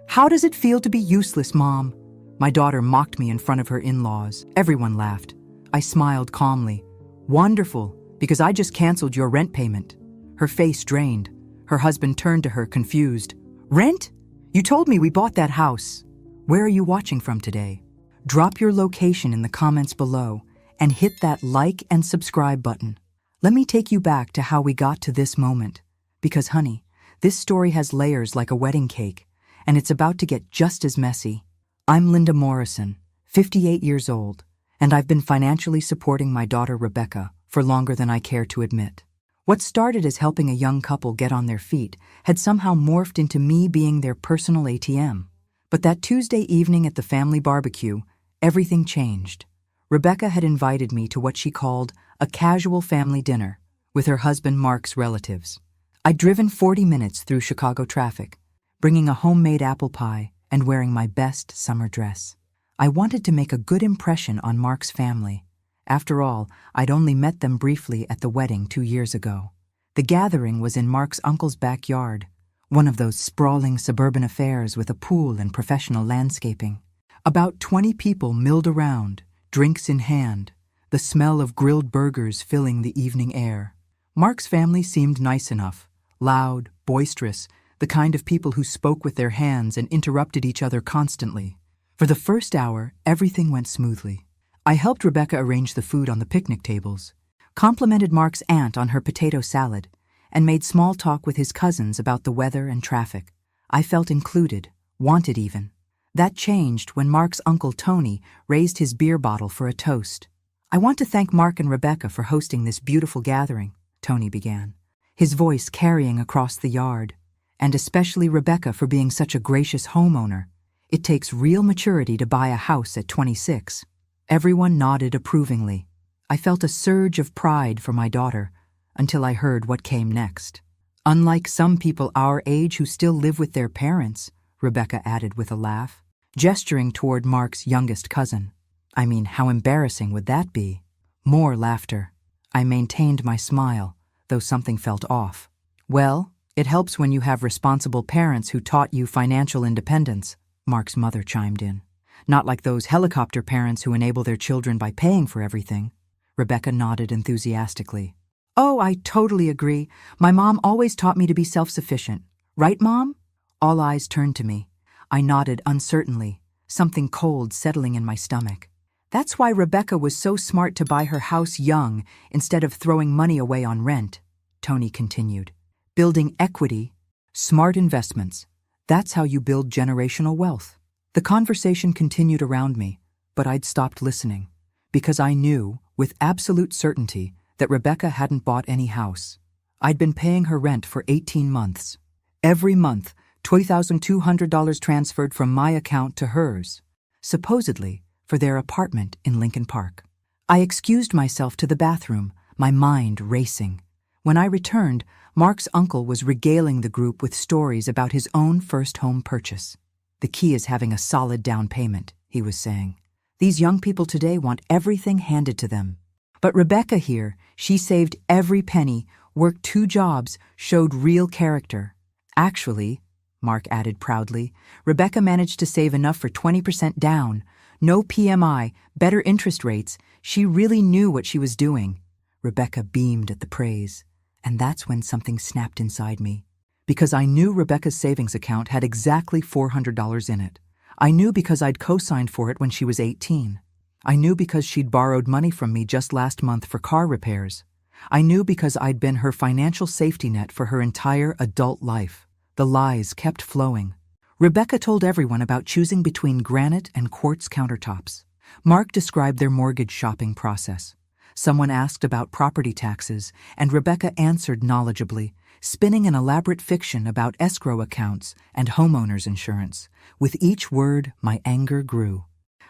How does it feel to be useless, Mom? My daughter mocked me in front of her in-laws. Everyone laughed. I smiled calmly. Wonderful, because I just canceled your rent payment. Her face drained. Her husband turned to her, confused. Rent? You told me we bought that house. Where are you watching from today? Drop your location in the comments below and hit that like and subscribe button. Let me take you back to how we got to this moment. Because, honey, this story has layers like a wedding cake, and it's about to get just as messy. I'm Linda Morrison, 58 years old, and I've been financially supporting my daughter Rebecca for longer than I care to admit. What started as helping a young couple get on their feet had somehow morphed into me being their personal ATM. But that Tuesday evening at the family barbecue, everything changed. Rebecca had invited me to what she called a casual family dinner with her husband Mark's relatives. I'd driven 40 minutes through Chicago traffic, bringing a homemade apple pie and wearing my best summer dress. I wanted to make a good impression on Mark's family. After all, I'd only met them briefly at the wedding 2 years ago. The gathering was in Mark's uncle's backyard, one of those sprawling suburban affairs with a pool and professional landscaping. About 20 people milled around, drinks in hand, the smell of grilled burgers filling the evening air. Mark's family seemed nice enough, loud, boisterous, the kind of people who spoke with their hands and interrupted each other constantly. For the first hour, everything went smoothly. I helped Rebecca arrange the food on the picnic tables, complimented Mark's aunt on her potato salad, and made small talk with his cousins about the weather and traffic. I felt included, wanted even. That changed when Mark's uncle Tony raised his beer bottle for a toast. I want to thank Mark and Rebecca for hosting this beautiful gathering, Tony began, his voice carrying across the yard, and especially Rebecca for being such a gracious homeowner. It takes real maturity to buy a house at 26. Everyone nodded approvingly. I felt a surge of pride for my daughter until I heard what came next. Unlike some people our age who still live with their parents, Rebecca added with a laugh, gesturing toward Mark's youngest cousin. I mean, how embarrassing would that be? More laughter. I maintained my smile, though something felt off. Well, it helps when you have responsible parents who taught you financial independence, Mark's mother chimed in. Not like those helicopter parents who enable their children by paying for everything. Rebecca nodded enthusiastically. Oh, I totally agree. My mom always taught me to be self-sufficient. Right, Mom? All eyes turned to me. I nodded uncertainly, something cold settling in my stomach. That's why Rebecca was so smart to buy her house young instead of throwing money away on rent, Tony continued. Building equity, smart investments. That's how you build generational wealth. The conversation continued around me, but I'd stopped listening, because I knew, with absolute certainty, that Rebecca hadn't bought any house. I'd been paying her rent for 18 months. Every month, $20,200 transferred from my account to hers, supposedly for their apartment in Lincoln Park. I excused myself to the bathroom, my mind racing. When I returned, Mark's uncle was regaling the group with stories about his own first home purchase. The key is having a solid down payment, he was saying. These young people today want everything handed to them. But Rebecca here, she saved every penny, worked 2 jobs, showed real character. Actually, Mark added proudly, Rebecca managed to save enough for 20% down. No PMI, better interest rates. She really knew what she was doing. Rebecca beamed at the praise. And that's when something snapped inside me. Because I knew Rebecca's savings account had exactly $400 in it. I knew because I'd co-signed for it when she was 18. I knew because she'd borrowed money from me just last month for car repairs. I knew because I'd been her financial safety net for her entire adult life. The lies kept flowing. Rebecca told everyone about choosing between granite and quartz countertops. Mark described their mortgage shopping process. Someone asked about property taxes, and Rebecca answered knowledgeably, spinning an elaborate fiction about escrow accounts and homeowners insurance. With each word, my anger grew.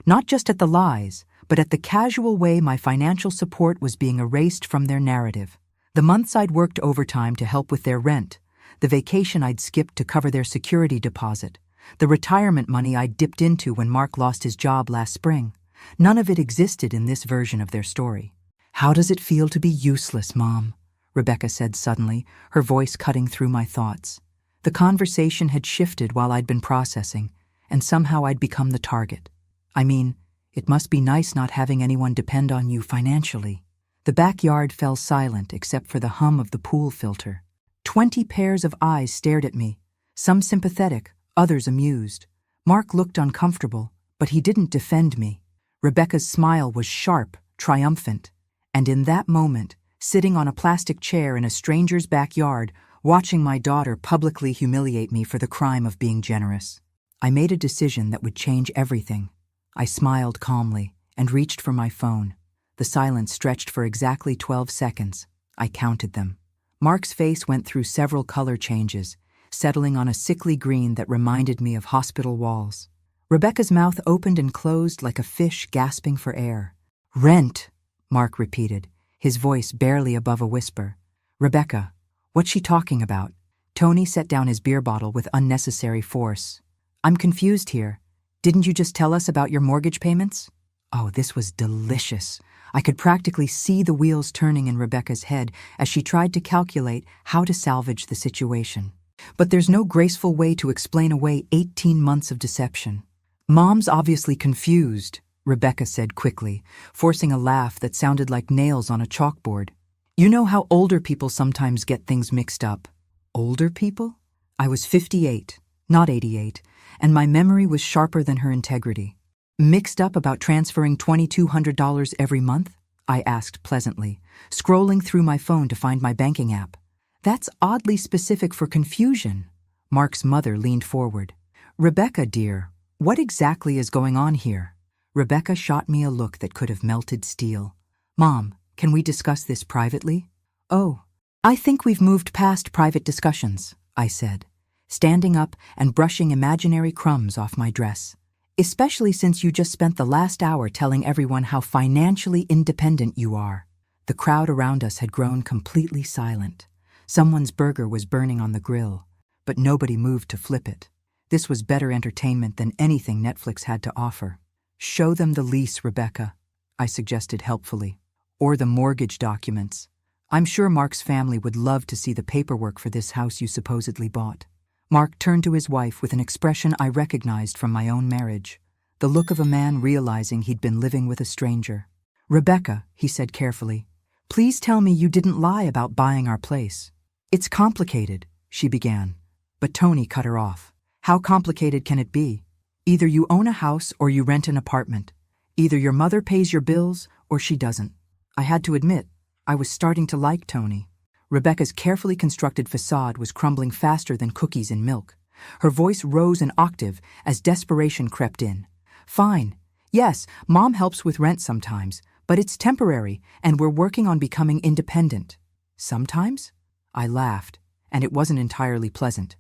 Not just at the lies, but at the casual way my financial support was being erased from their narrative. The months I'd worked overtime to help with their rent, the vacation I'd skipped to cover their security deposit, the retirement money I'd dipped into when Mark lost his job last spring. None of it existed in this version of their story. How does it feel to be useless, Mom? Rebecca said suddenly, her voice cutting through my thoughts. The conversation had shifted while I'd been processing, and somehow I'd become the target. I mean, it must be nice not having anyone depend on you financially. The backyard fell silent except for the hum of the pool filter. 20 pairs of eyes stared at me, some sympathetic, others amused. Mark looked uncomfortable, but he didn't defend me. Rebecca's smile was sharp, triumphant, and in that moment, sitting on a plastic chair in a stranger's backyard, watching my daughter publicly humiliate me for the crime of being generous, I made a decision that would change everything. I smiled calmly and reached for my phone. The silence stretched for exactly 12 seconds. I counted them. Mark's face went through several color changes, settling on a sickly green that reminded me of hospital walls. Rebecca's mouth opened and closed like a fish gasping for air. "Rent," Mark repeated, his voice barely above a whisper. "Rebecca, what's she talking about?" Tony set down his beer bottle with unnecessary force. "I'm confused here. Didn't you just tell us about your mortgage payments?" Oh, this was delicious. I could practically see the wheels turning in Rebecca's head as she tried to calculate how to salvage the situation. But there's no graceful way to explain away 18 months of deception. "Mom's obviously confused," Rebecca said quickly, forcing a laugh that sounded like nails on a chalkboard. "You know how older people sometimes get things mixed up." Older people? I was 58, not 88, and my memory was sharper than her integrity. "Mixed up about transferring $2,200 every month?" I asked pleasantly, scrolling through my phone to find my banking app. "That's oddly specific for confusion." Mark's mother leaned forward. "Rebecca, dear, what exactly is going on here?" Rebecca shot me a look that could have melted steel. "Mom, can we discuss this privately?" "Oh, I think we've moved past private discussions," I said, standing up and brushing imaginary crumbs off my dress. "Especially since you just spent the last hour telling everyone how financially independent you are." The crowd around us had grown completely silent. Someone's burger was burning on the grill, but nobody moved to flip it. This was better entertainment than anything Netflix had to offer. "Show them the lease, Rebecca," I suggested helpfully. "Or the mortgage documents. I'm sure Mark's family would love to see the paperwork for this house you supposedly bought." Mark turned to his wife with an expression I recognized from my own marriage, the look of a man realizing he'd been living with a stranger. "Rebecca," he said carefully, "please tell me you didn't lie about buying our place." "It's complicated," she began, but Tony cut her off. "How complicated can it be? Either you own a house or you rent an apartment. Either your mother pays your bills or she doesn't." I had to admit, I was starting to like Tony. Rebecca's carefully constructed facade was crumbling faster than cookies in milk. Her voice rose an octave as desperation crept in. "Fine. Yes, Mom helps with rent sometimes, but it's temporary and we're working on becoming independent." "Sometimes?" I laughed, and it wasn't entirely pleasant.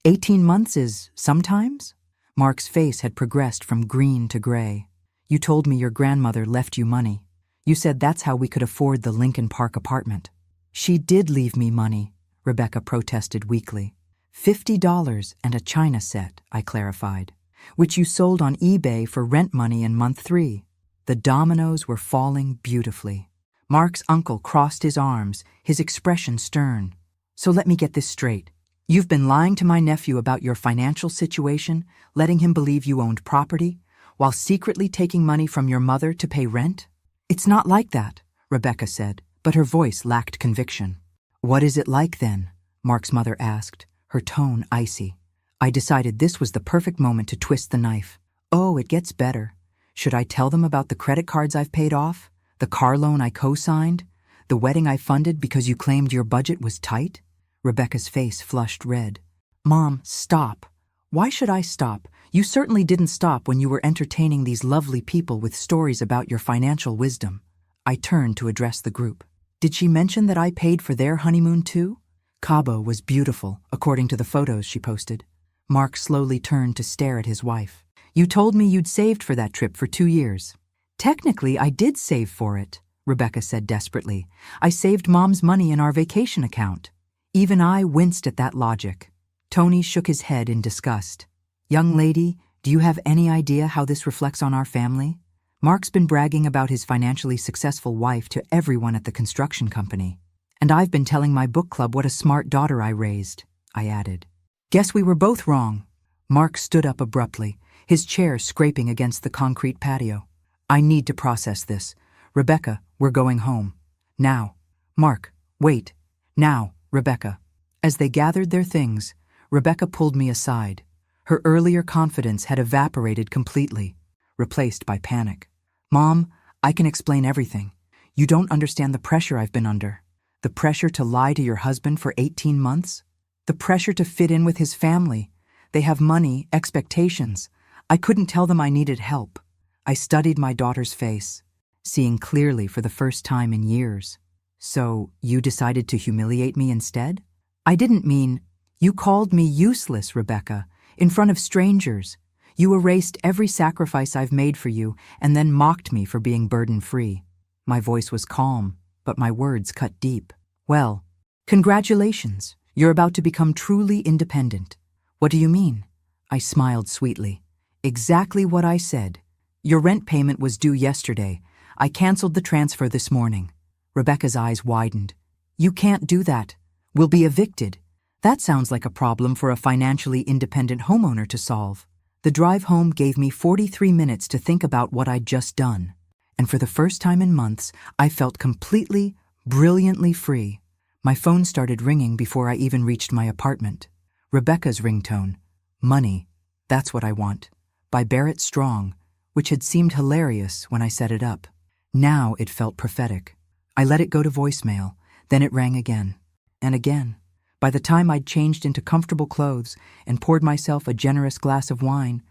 18 months is sometimes? Mark's face had progressed from green to gray. "You told me your grandmother left you money. You said that's how we could afford the Lincoln Park apartment." "She did leave me money," Rebecca protested weakly. $50 and a china set, I clarified, "which you sold on eBay for rent money in month 3. The dominoes were falling beautifully. Mark's uncle crossed his arms, his expression stern. "So let me get this straight. You've been lying to my nephew about your financial situation, letting him believe you owned property, while secretly taking money from your mother to pay rent?" "It's not like that," Rebecca said, but her voice lacked conviction. "What is it like then?" Mark's mother asked, her tone icy. I decided this was the perfect moment to twist the knife. "Oh, it gets better. Should I tell them about the credit cards I've paid off? The car loan I co-signed? The wedding I funded because you claimed your budget was tight?" Rebecca's face flushed red. "Mom, stop. Why should I stop? You certainly didn't stop when you were entertaining these lovely people with stories about your financial wisdom." I turned to address the group. "Did she mention that I paid for their honeymoon too?" Cabo was beautiful, according to the photos she posted. Mark slowly turned to stare at his wife. "You told me you'd saved for that trip for 2 years." "Technically, I did save for it," Rebecca said desperately. "I saved Mom's money in our vacation account." Even I winced at that logic. Tony shook his head in disgust. "Young lady, do you have any idea how this reflects on our family? Mark's been bragging about his financially successful wife to everyone at the construction company. And I've been telling my book club what a smart daughter I raised." I added. Guess we were both wrong. Mark stood up abruptly, his chair scraping against the concrete patio. I need to process this. Rebecca, we're going home. Now. Mark, wait. Now, Rebecca. As they gathered their things, Rebecca pulled me aside. Her earlier confidence had evaporated completely, replaced by panic. Mom, I can explain everything. You don't understand the pressure I've been under. The pressure to lie to your husband for 18 months? The pressure to fit in with his family. They have money, expectations. I couldn't tell them I needed help. I studied my daughter's face, seeing clearly for the first time in years. So, you decided to humiliate me instead? I didn't mean, you called me useless, Rebecca, in front of strangers. You erased every sacrifice I've made for you and then mocked me for being burden-free. My voice was calm, but my words cut deep. Well, congratulations. You're about to become truly independent. What do you mean? I smiled sweetly. Exactly what I said. Your rent payment was due yesterday. I canceled the transfer this morning. Rebecca's eyes widened. You can't do that. We'll be evicted. That sounds like a problem for a financially independent homeowner to solve. The drive home gave me 43 minutes to think about what I'd just done. And for the first time in months, I felt completely, brilliantly free. My phone started ringing before I even reached my apartment. Rebecca's ringtone. Money. That's what I want. By Barrett Strong, which had seemed hilarious when I set it up. Now it felt prophetic. I let it go to voicemail, then it rang again. And again. By the time I'd changed into comfortable clothes and poured myself a generous glass of wine,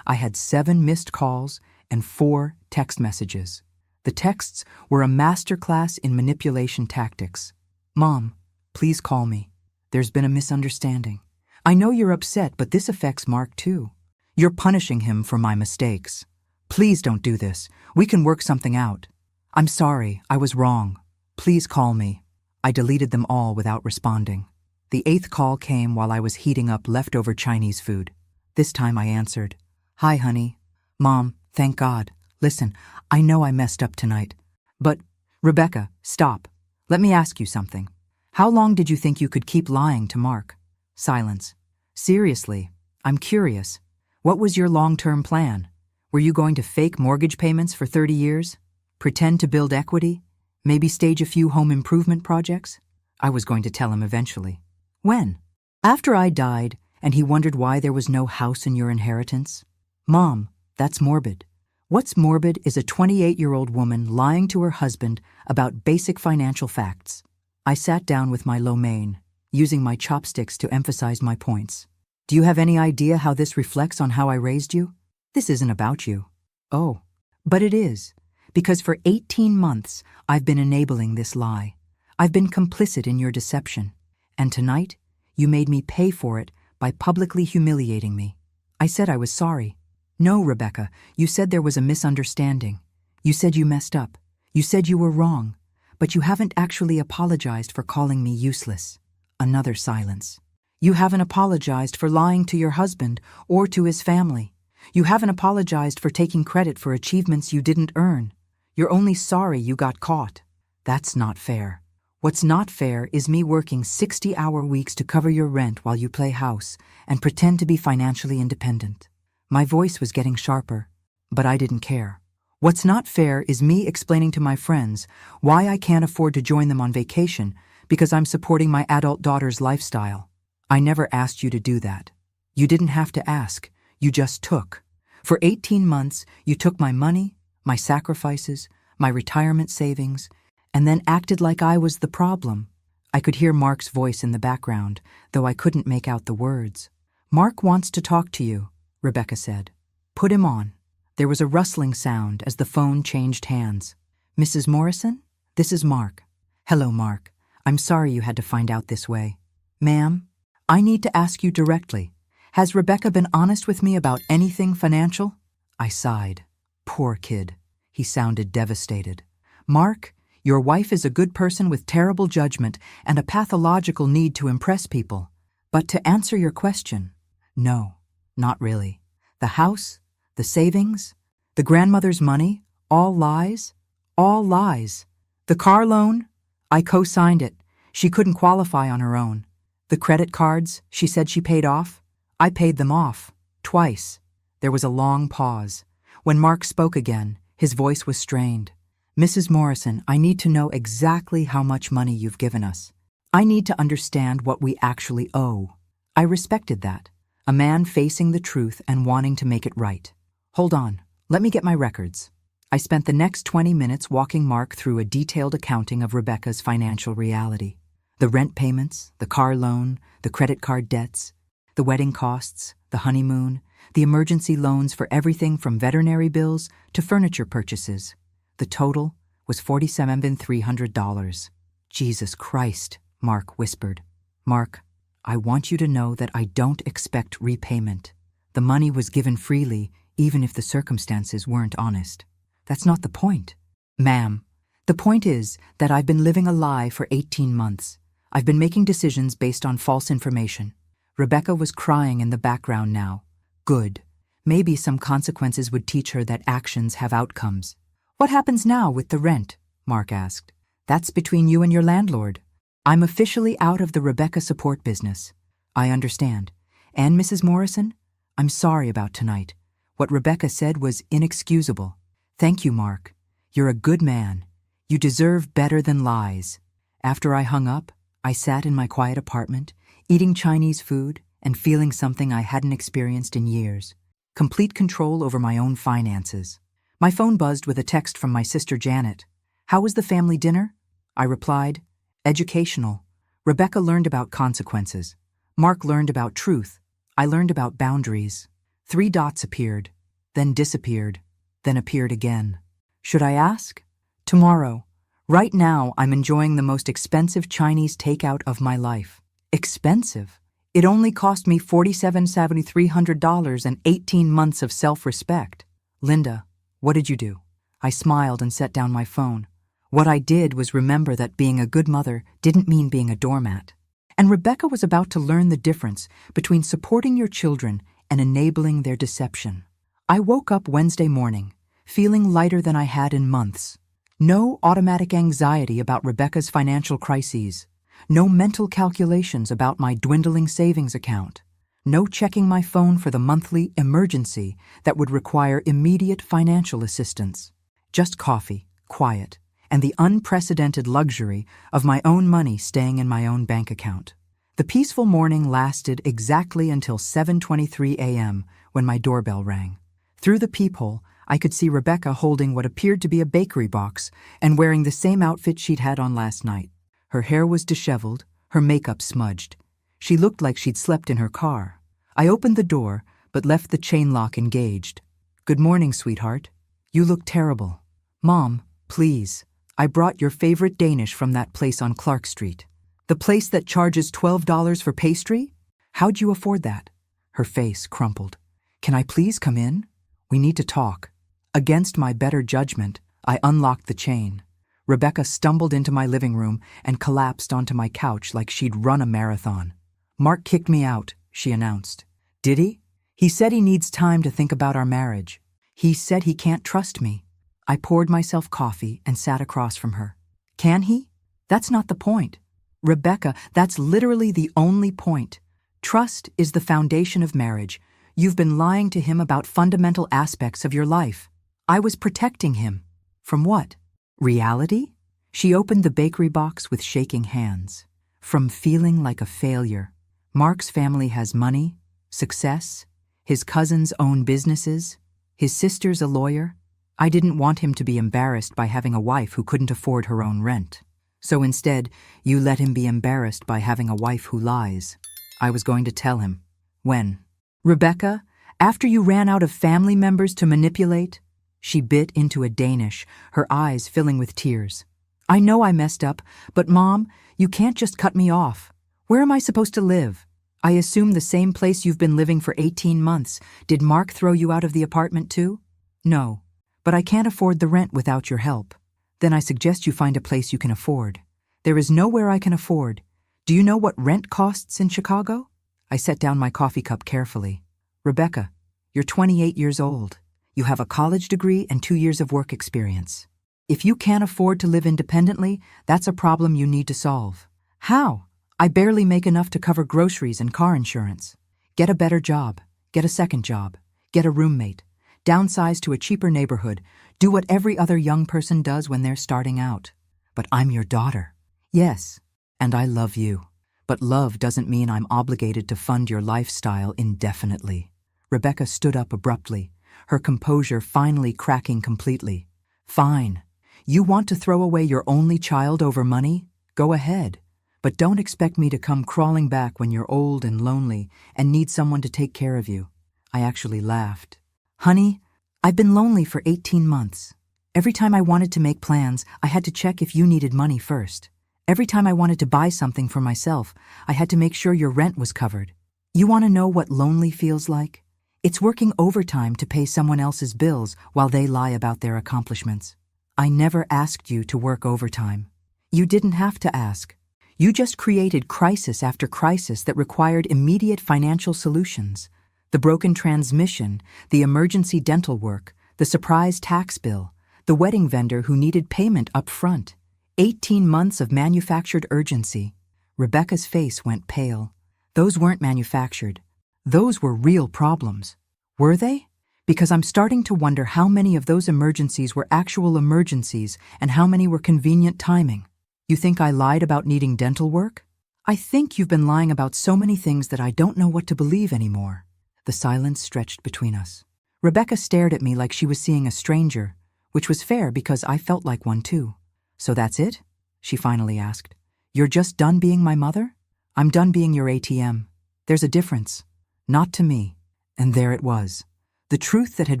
I had 7 missed calls and 4 text messages. The texts were a masterclass in manipulation tactics. Mom, please call me. There's been a misunderstanding. I know you're upset, but this affects Mark too. You're punishing him for my mistakes. Please don't do this. We can work something out. I'm sorry, I was wrong. Please call me. I deleted them all without responding. The 8th call came while I was heating up leftover Chinese food. This time I answered. Hi, honey. Mom, thank God. Listen, I know I messed up tonight. But, Rebecca, stop. Let me ask you something. How long did you think you could keep lying to Mark? Silence. Seriously, I'm curious. What was your long-term plan? Were you going to fake mortgage payments for 30 years? Pretend to build equity? Maybe stage a few home improvement projects? I was going to tell him eventually. When? After I died, and he wondered why there was no house in your inheritance? Mom, that's morbid. What's morbid is a 28-year-old woman lying to her husband about basic financial facts. I sat down with my lo mein, using my chopsticks to emphasize my points. Do you have any idea how this reflects on how I raised you? This isn't about you. Oh, but it is, because for 18 months I've been enabling this lie. I've been complicit in your deception. And tonight, you made me pay for it by publicly humiliating me. I said I was sorry. No, Rebecca, you said there was a misunderstanding. You said you messed up. You said you were wrong. But you haven't actually apologized for calling me useless. Another silence. You haven't apologized for lying to your husband or to his family. You haven't apologized for taking credit for achievements you didn't earn. You're only sorry you got caught. That's not fair. What's not fair is me working 60-hour weeks to cover your rent while you play house and pretend to be financially independent. My voice was getting sharper, but I didn't care. What's not fair is me explaining to my friends why I can't afford to join them on vacation because I'm supporting my adult daughter's lifestyle. I never asked you to do that. You didn't have to ask. You just took. For 18 months, you took my money, my sacrifices, my retirement savings, and then acted like I was the problem. I could hear Mark's voice in the background, though I couldn't make out the words. Mark wants to talk to you, Rebecca said. Put him on. There was a rustling sound as the phone changed hands. Mrs. Morrison? This is Mark. Hello, Mark. I'm sorry you had to find out this way. Ma'am, I need to ask you directly. Has Rebecca been honest with me about anything financial? I sighed. Poor kid. He sounded devastated. Mark, your wife is a good person with terrible judgment and a pathological need to impress people. But to answer your question, no, not really. The house, the savings, the grandmother's money, all lies? All lies. The car loan? I co-signed it. She couldn't qualify on her own. The credit cards she said she paid off? I paid them off. Twice. There was a long pause. When Mark spoke again, his voice was strained. Mrs. Morrison, I need to know exactly how much money you've given us. I need to understand what we actually owe. I respected that. A man facing the truth and wanting to make it right. Hold on, let me get my records. I spent the next 20 minutes walking Mark through a detailed accounting of Rebecca's financial reality. The rent payments, the car loan, the credit card debts, the wedding costs, the honeymoon, the emergency loans for everything from veterinary bills to furniture purchases. The total was $47,300. Jesus Christ, Mark whispered. Mark, I want you to know that I don't expect repayment. The money was given freely, even if the circumstances weren't honest. That's not the point. Ma'am, the point is that I've been living a lie for 18 months. I've been making decisions based on false information. Rebecca was crying in the background now. Good. Maybe some consequences would teach her that actions have outcomes. What happens now with the rent? Mark asked. That's between you and your landlord. I'm officially out of the Rebecca support business. I understand. And Mrs. Morrison, I'm sorry about tonight. What Rebecca said was inexcusable. Thank you, Mark. You're a good man. You deserve better than lies. After I hung up, I sat in my quiet apartment, eating Chinese food and feeling something I hadn't experienced in years. Complete control over my own finances. My phone buzzed with a text from my sister Janet. How was the family dinner? I replied, educational. Rebecca learned about consequences. Mark learned about truth. I learned about boundaries. 3 dots appeared, then disappeared, then appeared again. Should I ask? Tomorrow. Right now, I'm enjoying the most expensive Chinese takeout of my life. Expensive? It only cost me $47,300 and 18 months of self-respect. Linda, what did you do? I smiled and set down my phone. What I did was remember that being a good mother didn't mean being a doormat. And Rebecca was about to learn the difference between supporting your children and enabling their deception. I woke up Wednesday morning, feeling lighter than I had in months. No automatic anxiety about Rebecca's financial crises. No mental calculations about my dwindling savings account. No checking my phone for the monthly emergency that would require immediate financial assistance. Just coffee, quiet, and the unprecedented luxury of my own money staying in my own bank account. The peaceful morning lasted exactly until 7:23 a.m. when my doorbell rang. Through the peephole, I could see Rebecca holding what appeared to be a bakery box and wearing the same outfit she'd had on last night. Her hair was disheveled, her makeup smudged. She looked like she'd slept in her car. I opened the door, but left the chain lock engaged. Good morning, sweetheart. You look terrible. Mom, please. I brought your favorite Danish from that place on Clark Street. The place that charges $12 for pastry? How'd you afford that? Her face crumpled. Can I please come in? We need to talk. Against my better judgment, I unlocked the chain. Rebecca stumbled into my living room and collapsed onto my couch like she'd run a marathon. Mark kicked me out, she announced. Did he? He said he needs time to think about our marriage. He said he can't trust me. I poured myself coffee and sat across from her. Can he? That's not the point. Rebecca, that's literally the only point. Trust is the foundation of marriage. You've been lying to him about fundamental aspects of your life. I was protecting him. From what? Reality? She opened the bakery box with shaking hands. From feeling like a failure. Mark's family has money, success. His cousins own businesses. His sister's a lawyer. I didn't want him to be embarrassed by having a wife who couldn't afford her own rent. So instead, you let him be embarrassed by having a wife who lies. I was going to tell him. When? Rebecca, after you ran out of family members to manipulate? She bit into a Danish, her eyes filling with tears. I know I messed up, but Mom, you can't just cut me off. Where am I supposed to live? I assume the same place you've been living for 18 months. Did Mark throw you out of the apartment too? No, but I can't afford the rent without your help. Then I suggest you find a place you can afford. There is nowhere I can afford. Do you know what rent costs in Chicago? I set down my coffee cup carefully. Rebecca, you're 28 years old. You have a college degree and 2 years of work experience. If you can't afford to live independently, that's a problem you need to solve. How? I barely make enough to cover groceries and car insurance. Get a better job, get a second job, get a roommate, downsize to a cheaper neighborhood, do what every other young person does when they're starting out. But I'm your daughter. Yes, and I love you. But love doesn't mean I'm obligated to fund your lifestyle indefinitely. Rebecca stood up abruptly, her composure finally cracking completely. Fine. You want to throw away your only child over money? Go ahead. But don't expect me to come crawling back when you're old and lonely and need someone to take care of you. I actually laughed. Honey, I've been lonely for 18 months. Every time I wanted to make plans, I had to check if you needed money first. Every time I wanted to buy something for myself, I had to make sure your rent was covered. You want to know what lonely feels like? It's working overtime to pay someone else's bills while they lie about their accomplishments. I never asked you to work overtime. You didn't have to ask. You just created crisis after crisis that required immediate financial solutions. The broken transmission, the emergency dental work, the surprise tax bill, the wedding vendor who needed payment up front. 18 months of manufactured urgency. Rebecca's face went pale. Those weren't manufactured. Those were real problems. Were they? Because I'm starting to wonder how many of those emergencies were actual emergencies and how many were convenient timing. You think I lied about needing dental work? I think you've been lying about so many things that I don't know what to believe anymore. The silence stretched between us. Rebecca stared at me like she was seeing a stranger, which was fair because I felt like one too. So that's it? She finally asked. You're just done being my mother? I'm done being your ATM. There's a difference. Not to me. And there it was. The truth that had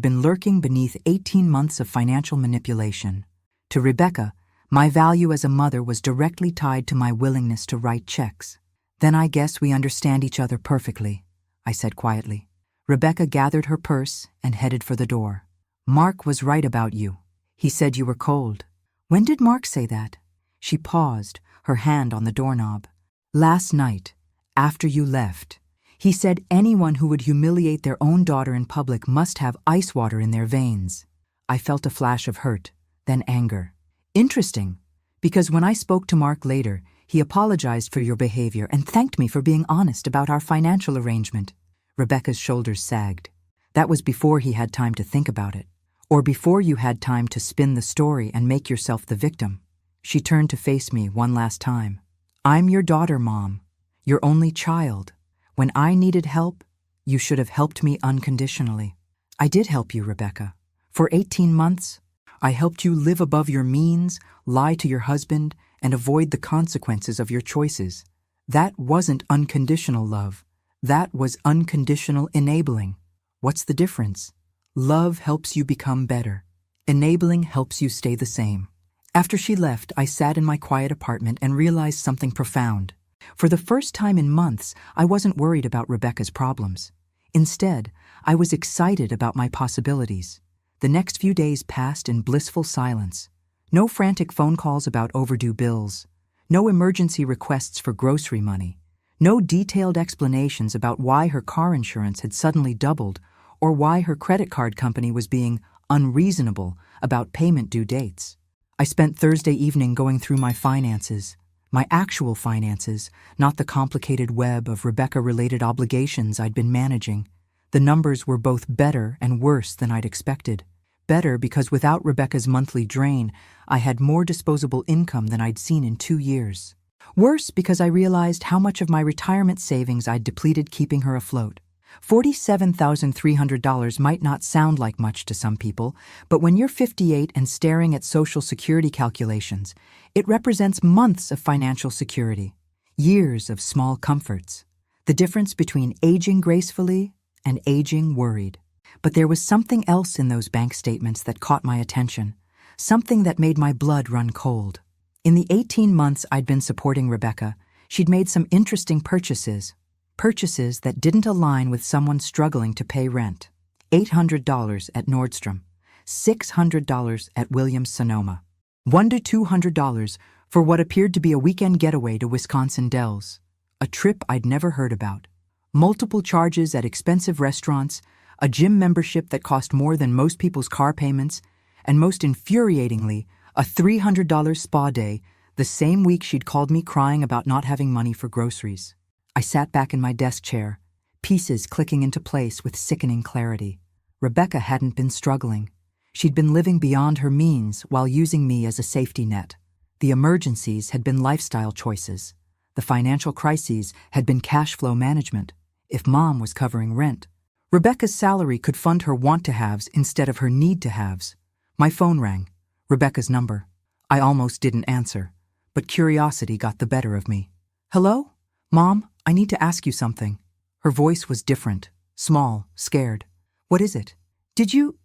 been lurking beneath 18 months of financial manipulation. To Rebecca, my value as a mother was directly tied to my willingness to write checks. Then I guess we understand each other perfectly, I said quietly. Rebecca gathered her purse and headed for the door. Mark was right about you. He said you were cold. When did Mark say that? She paused, her hand on the doorknob. Last night, after you left. He said anyone who would humiliate their own daughter in public must have ice water in their veins. I felt a flash of hurt, then anger. Interesting, because when I spoke to Mark later, he apologized for your behavior and thanked me for being honest about our financial arrangement. Rebecca's shoulders sagged. That was before he had time to think about it, or before you had time to spin the story and make yourself the victim. She turned to face me one last time. I'm your daughter, Mom, your only child. When I needed help, you should have helped me unconditionally. I did help you, Rebecca. For 18 months, I helped you live above your means, lie to your husband, and avoid the consequences of your choices. That wasn't unconditional love. That was unconditional enabling. What's the difference? Love helps you become better. Enabling helps you stay the same. After she left, I sat in my quiet apartment and realized something profound. For the first time in months, I wasn't worried about Rebecca's problems. Instead, I was excited about my possibilities. The next few days passed in blissful silence. No frantic phone calls about overdue bills. No emergency requests for grocery money. No detailed explanations about why her car insurance had suddenly doubled or why her credit card company was being unreasonable about payment due dates. I spent Thursday evening going through my finances, my actual finances, not the complicated web of Rebecca-related obligations I'd been managing. The numbers were both better and worse than I'd expected. Better because without Rebecca's monthly drain, I had more disposable income than I'd seen in 2 years. Worse because I realized how much of my retirement savings I'd depleted keeping her afloat. $47,300 might not sound like much to some people, but when you're 58 and staring at Social Security calculations, it represents months of financial security, years of small comforts, the difference between aging gracefully and aging worried. But there was something else in those bank statements that caught my attention, something that made my blood run cold. In the 18 months I'd been supporting Rebecca, she'd made some interesting purchases that didn't align with someone struggling to pay rent. $800 at Nordstrom, $600 at Williams-Sonoma, $100 to $200 for what appeared to be a weekend getaway to Wisconsin Dells, a trip I'd never heard about. Multiple charges at expensive restaurants, a gym membership that cost more than most people's car payments, and most infuriatingly, a $300 spa day The same week she'd called me crying about not having money for groceries. I sat back in my desk chair, pieces clicking into place with sickening clarity. Rebecca hadn't been struggling. She'd been living beyond her means while using me as a safety net. The emergencies had been lifestyle choices. The financial crises had been cash flow management. If Mom was covering rent, Rebecca's salary could fund her want-to-haves instead of her need-to-haves. My phone rang. Rebecca's number. I almost didn't answer, but curiosity got the better of me. "Hello? Mom, I need to ask you something." Her voice was different, small, scared. "What is it? Did you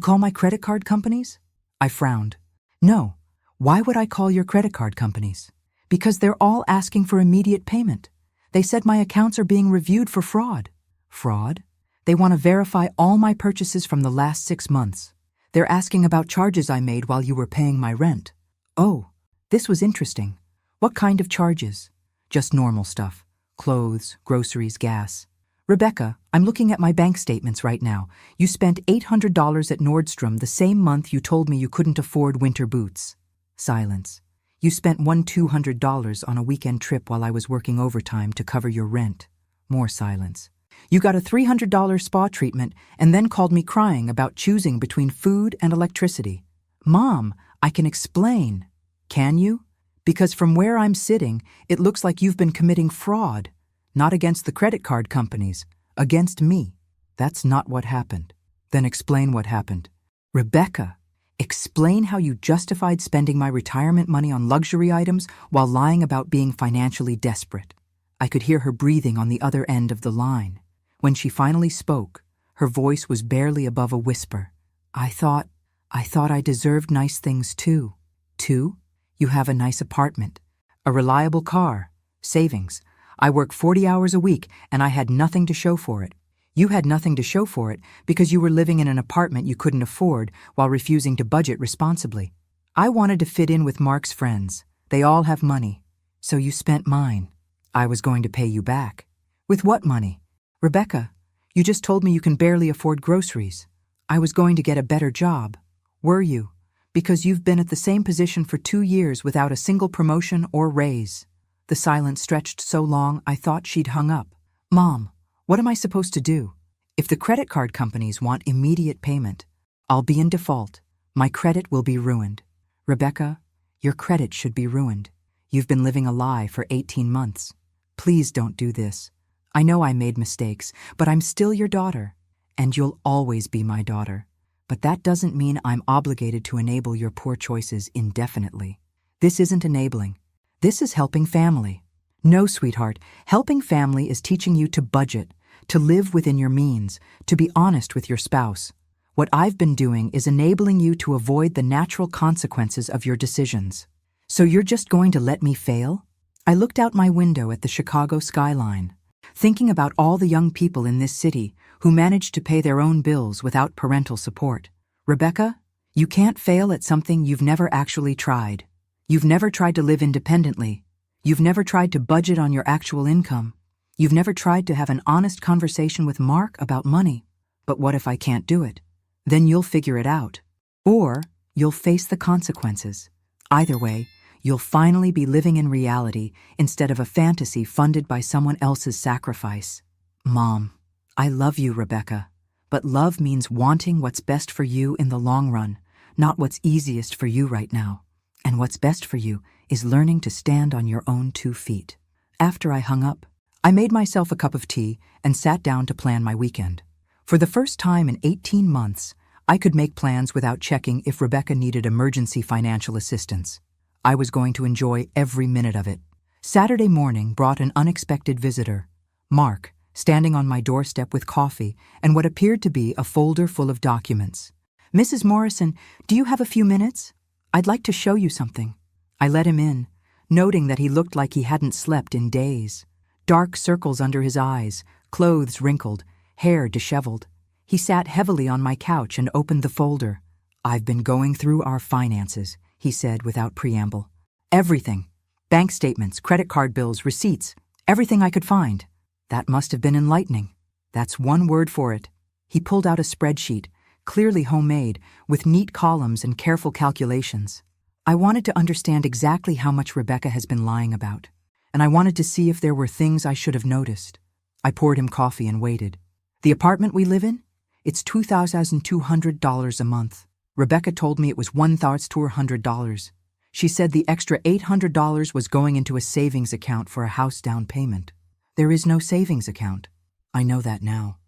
call my credit card companies?" I frowned. "No. Why would I call your credit card companies?" "Because they're all asking for immediate payment. They said my accounts are being reviewed for fraud." "Fraud?" "They want to verify all my purchases from the last 6 months. They're asking about charges I made while you were paying my rent." Oh, this was interesting. "What kind of charges?" "Just normal stuff. Clothes, groceries, gas." "Rebecca, I'm looking at my bank statements right now. You spent $800 at Nordstrom the same month you told me you couldn't afford winter boots." Silence. "You spent $200 on a weekend trip while I was working overtime to cover your rent." More silence. "You got a $300 spa treatment and then called me crying about choosing between food and electricity." "Mom, I can explain." "Can you? Because from where I'm sitting, it looks like you've been committing fraud. Not against the credit card companies, against me." "That's not what happened." "Then explain what happened." "Rebecca, explain how you justified spending my retirement money on luxury items while lying about being financially desperate." I could hear her breathing on the other end of the line. When she finally spoke, her voice was barely above a whisper. I thought I deserved nice things too." "Too? You have a nice apartment, a reliable car, savings. I work 40 hours a week and I had nothing to show for it." "You had nothing to show for it because you were living in an apartment you couldn't afford while refusing to budget responsibly. I wanted to fit in with Mark's friends. They all have money. So you spent mine. I was going to pay you back." "With what money?" "Rebecca, you just told me you can barely afford groceries." "I was going to get a better job." "Were you? Because you've been at the same position for 2 years without a single promotion or raise." The silence stretched so long I thought she'd hung up. "Mom, what am I supposed to do? If the credit card companies want immediate payment, I'll be in default. My credit will be ruined." "Rebecca, your credit should be ruined. You've been living a lie for 18 months. Please don't do this. I know I made mistakes, but I'm still your daughter, and you'll always be my daughter. But that doesn't mean I'm obligated to enable your poor choices indefinitely. This isn't enabling. This is helping family." "No, sweetheart, helping family is teaching you to budget, to live within your means, to be honest with your spouse. What I've been doing is enabling you to avoid the natural consequences of your decisions. So you're just going to let me fail?" I looked out my window at the Chicago skyline, thinking about all the young people in this city who managed to pay their own bills without parental support. "Rebecca, you can't fail at something you've never actually tried. You've never tried to live independently. You've never tried to budget on your actual income. You've never tried to have an honest conversation with Mark about money. But what if I can't do it? Then you'll figure it out. Or you'll face the consequences. Either way, you'll finally be living in reality instead of a fantasy funded by someone else's sacrifice." Mom, I love you, Rebecca, but love means wanting what's best for you in the long run, not what's easiest for you right now. And what's best for you is learning to stand on your own 2 feet. After I hung up, I made myself a cup of tea and sat down to plan my weekend. For the first time in 18 months, I could make plans without checking if Rebecca needed emergency financial assistance. I was going to enjoy every minute of it. Saturday morning brought an unexpected visitor, Mark, standing on my doorstep with coffee and what appeared to be a folder full of documents. "Mrs. Morrison, do you have a few minutes? I'd like to show you something." I let him in, noting that he looked like he hadn't slept in days. Dark circles under his eyes, clothes wrinkled, hair disheveled. He sat heavily on my couch and opened the folder. "I've been going through our finances," he said without preamble. "Everything. Bank statements, credit card bills, receipts, everything I could find." That must have been enlightening. That's one word for it. He pulled out a spreadsheet, clearly homemade, with neat columns and careful calculations. I wanted to understand exactly how much Rebecca has been lying about, and I wanted to see if there were things I should have noticed. I poured him coffee and waited. The apartment we live in? It's $2,200 a month. Rebecca told me it was $1,200. She said the extra $800 was going into a savings account for a house down payment. There is no savings account. I know that now.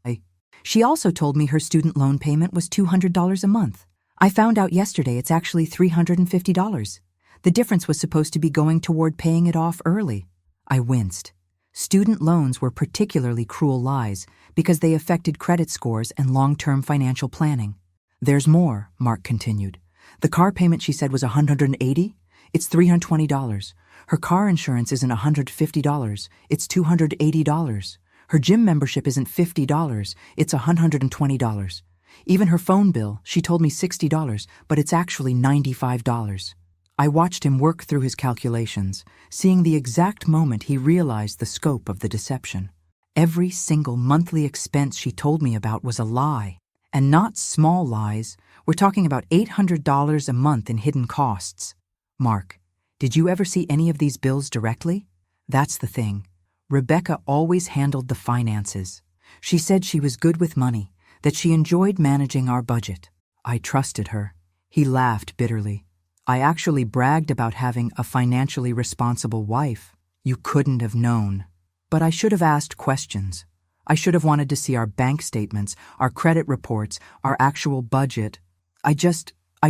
She also told me her student loan payment was $200 a month. I found out yesterday it's actually $350. The difference was supposed to be going toward paying it off early. I winced. Student loans were particularly cruel lies because they affected credit scores and long-term financial planning. There's more, Mark continued. The car payment she said was $180. It's $320. Her car insurance isn't $150. It's $280. Her gym membership isn't $50. It's $120. Even her phone bill, she told me $60, but it's actually $95. I watched him work through his calculations, seeing the exact moment he realized the scope of the deception. Every single monthly expense she told me about was a lie. And not small lies. We're talking about $800 a month in hidden costs. Mark, did you ever see any of these bills directly? That's the thing. Rebecca always handled the finances. She said she was good with money, that she enjoyed managing our budget. I trusted her. He laughed bitterly. I actually bragged about having a financially responsible wife. You couldn't have known. But I should have asked questions. I should have wanted to see our bank statements, our credit reports, our actual budget. I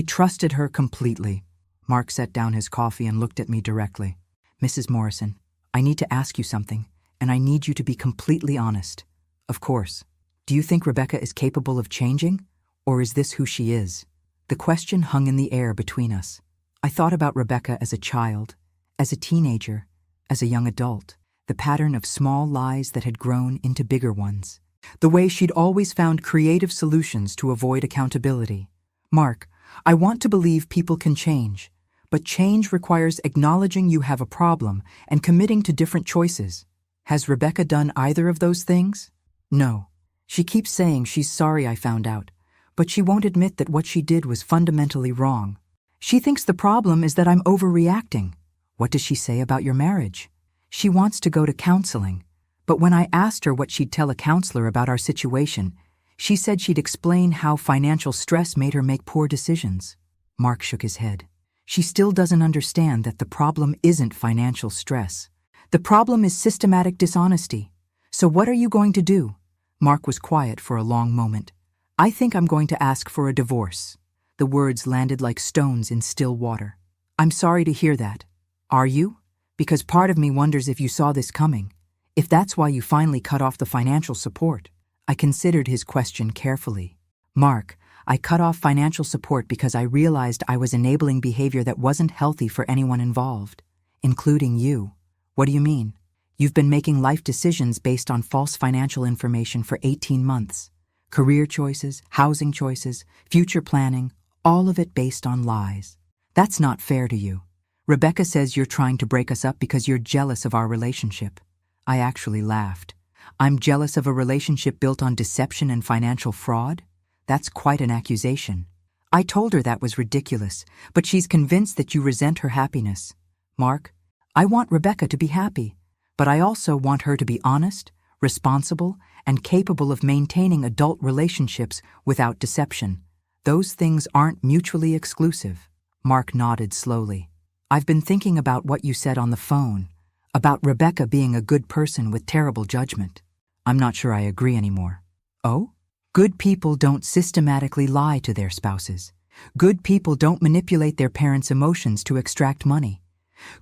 trusted her completely. Mark set down his coffee and looked at me directly. Mrs. Morrison, I need to ask you something, and I need you to be completely honest. Of course. Do you think Rebecca is capable of changing, or is this who she is? The question hung in the air between us. I thought about Rebecca as a child, as a teenager, as a young adult, the pattern of small lies that had grown into bigger ones, the way she'd always found creative solutions to avoid accountability. Mark, I want to believe people can change, but change requires acknowledging you have a problem and committing to different choices. Has Rebecca done either of those things? No. She keeps saying she's sorry I found out, but she won't admit that what she did was fundamentally wrong. She thinks the problem is that I'm overreacting. What does she say about your marriage? She wants to go to counseling, but when I asked her what she'd tell a counselor about our situation, she said she'd explain how financial stress made her make poor decisions. Mark shook his head. She still doesn't understand that the problem isn't financial stress. The problem is systematic dishonesty. So what are you going to do? Mark was quiet for a long moment. I think I'm going to ask for a divorce. The words landed like stones in still water. I'm sorry to hear that. Are you? Because part of me wonders if you saw this coming. If that's why you finally cut off the financial support. I considered his question carefully. Mark, I cut off financial support because I realized I was enabling behavior that wasn't healthy for anyone involved, including you. What do you mean? You've been making life decisions based on false financial information for 18 months. Career choices, housing choices, future planning, all of it based on lies. That's not fair to you. Rebecca says you're trying to break us up because you're jealous of our relationship. I actually laughed. I'm jealous of a relationship built on deception and financial fraud? That's quite an accusation. I told her that was ridiculous, but she's convinced that you resent her happiness. Mark, I want Rebecca to be happy. But I also want her to be honest, responsible, and capable of maintaining adult relationships without deception. Those things aren't mutually exclusive. Mark nodded slowly. I've been thinking about what you said on the phone, about Rebecca being a good person with terrible judgment. I'm not sure I agree anymore. Oh? Good people don't systematically lie to their spouses. Good people don't manipulate their parents' emotions to extract money.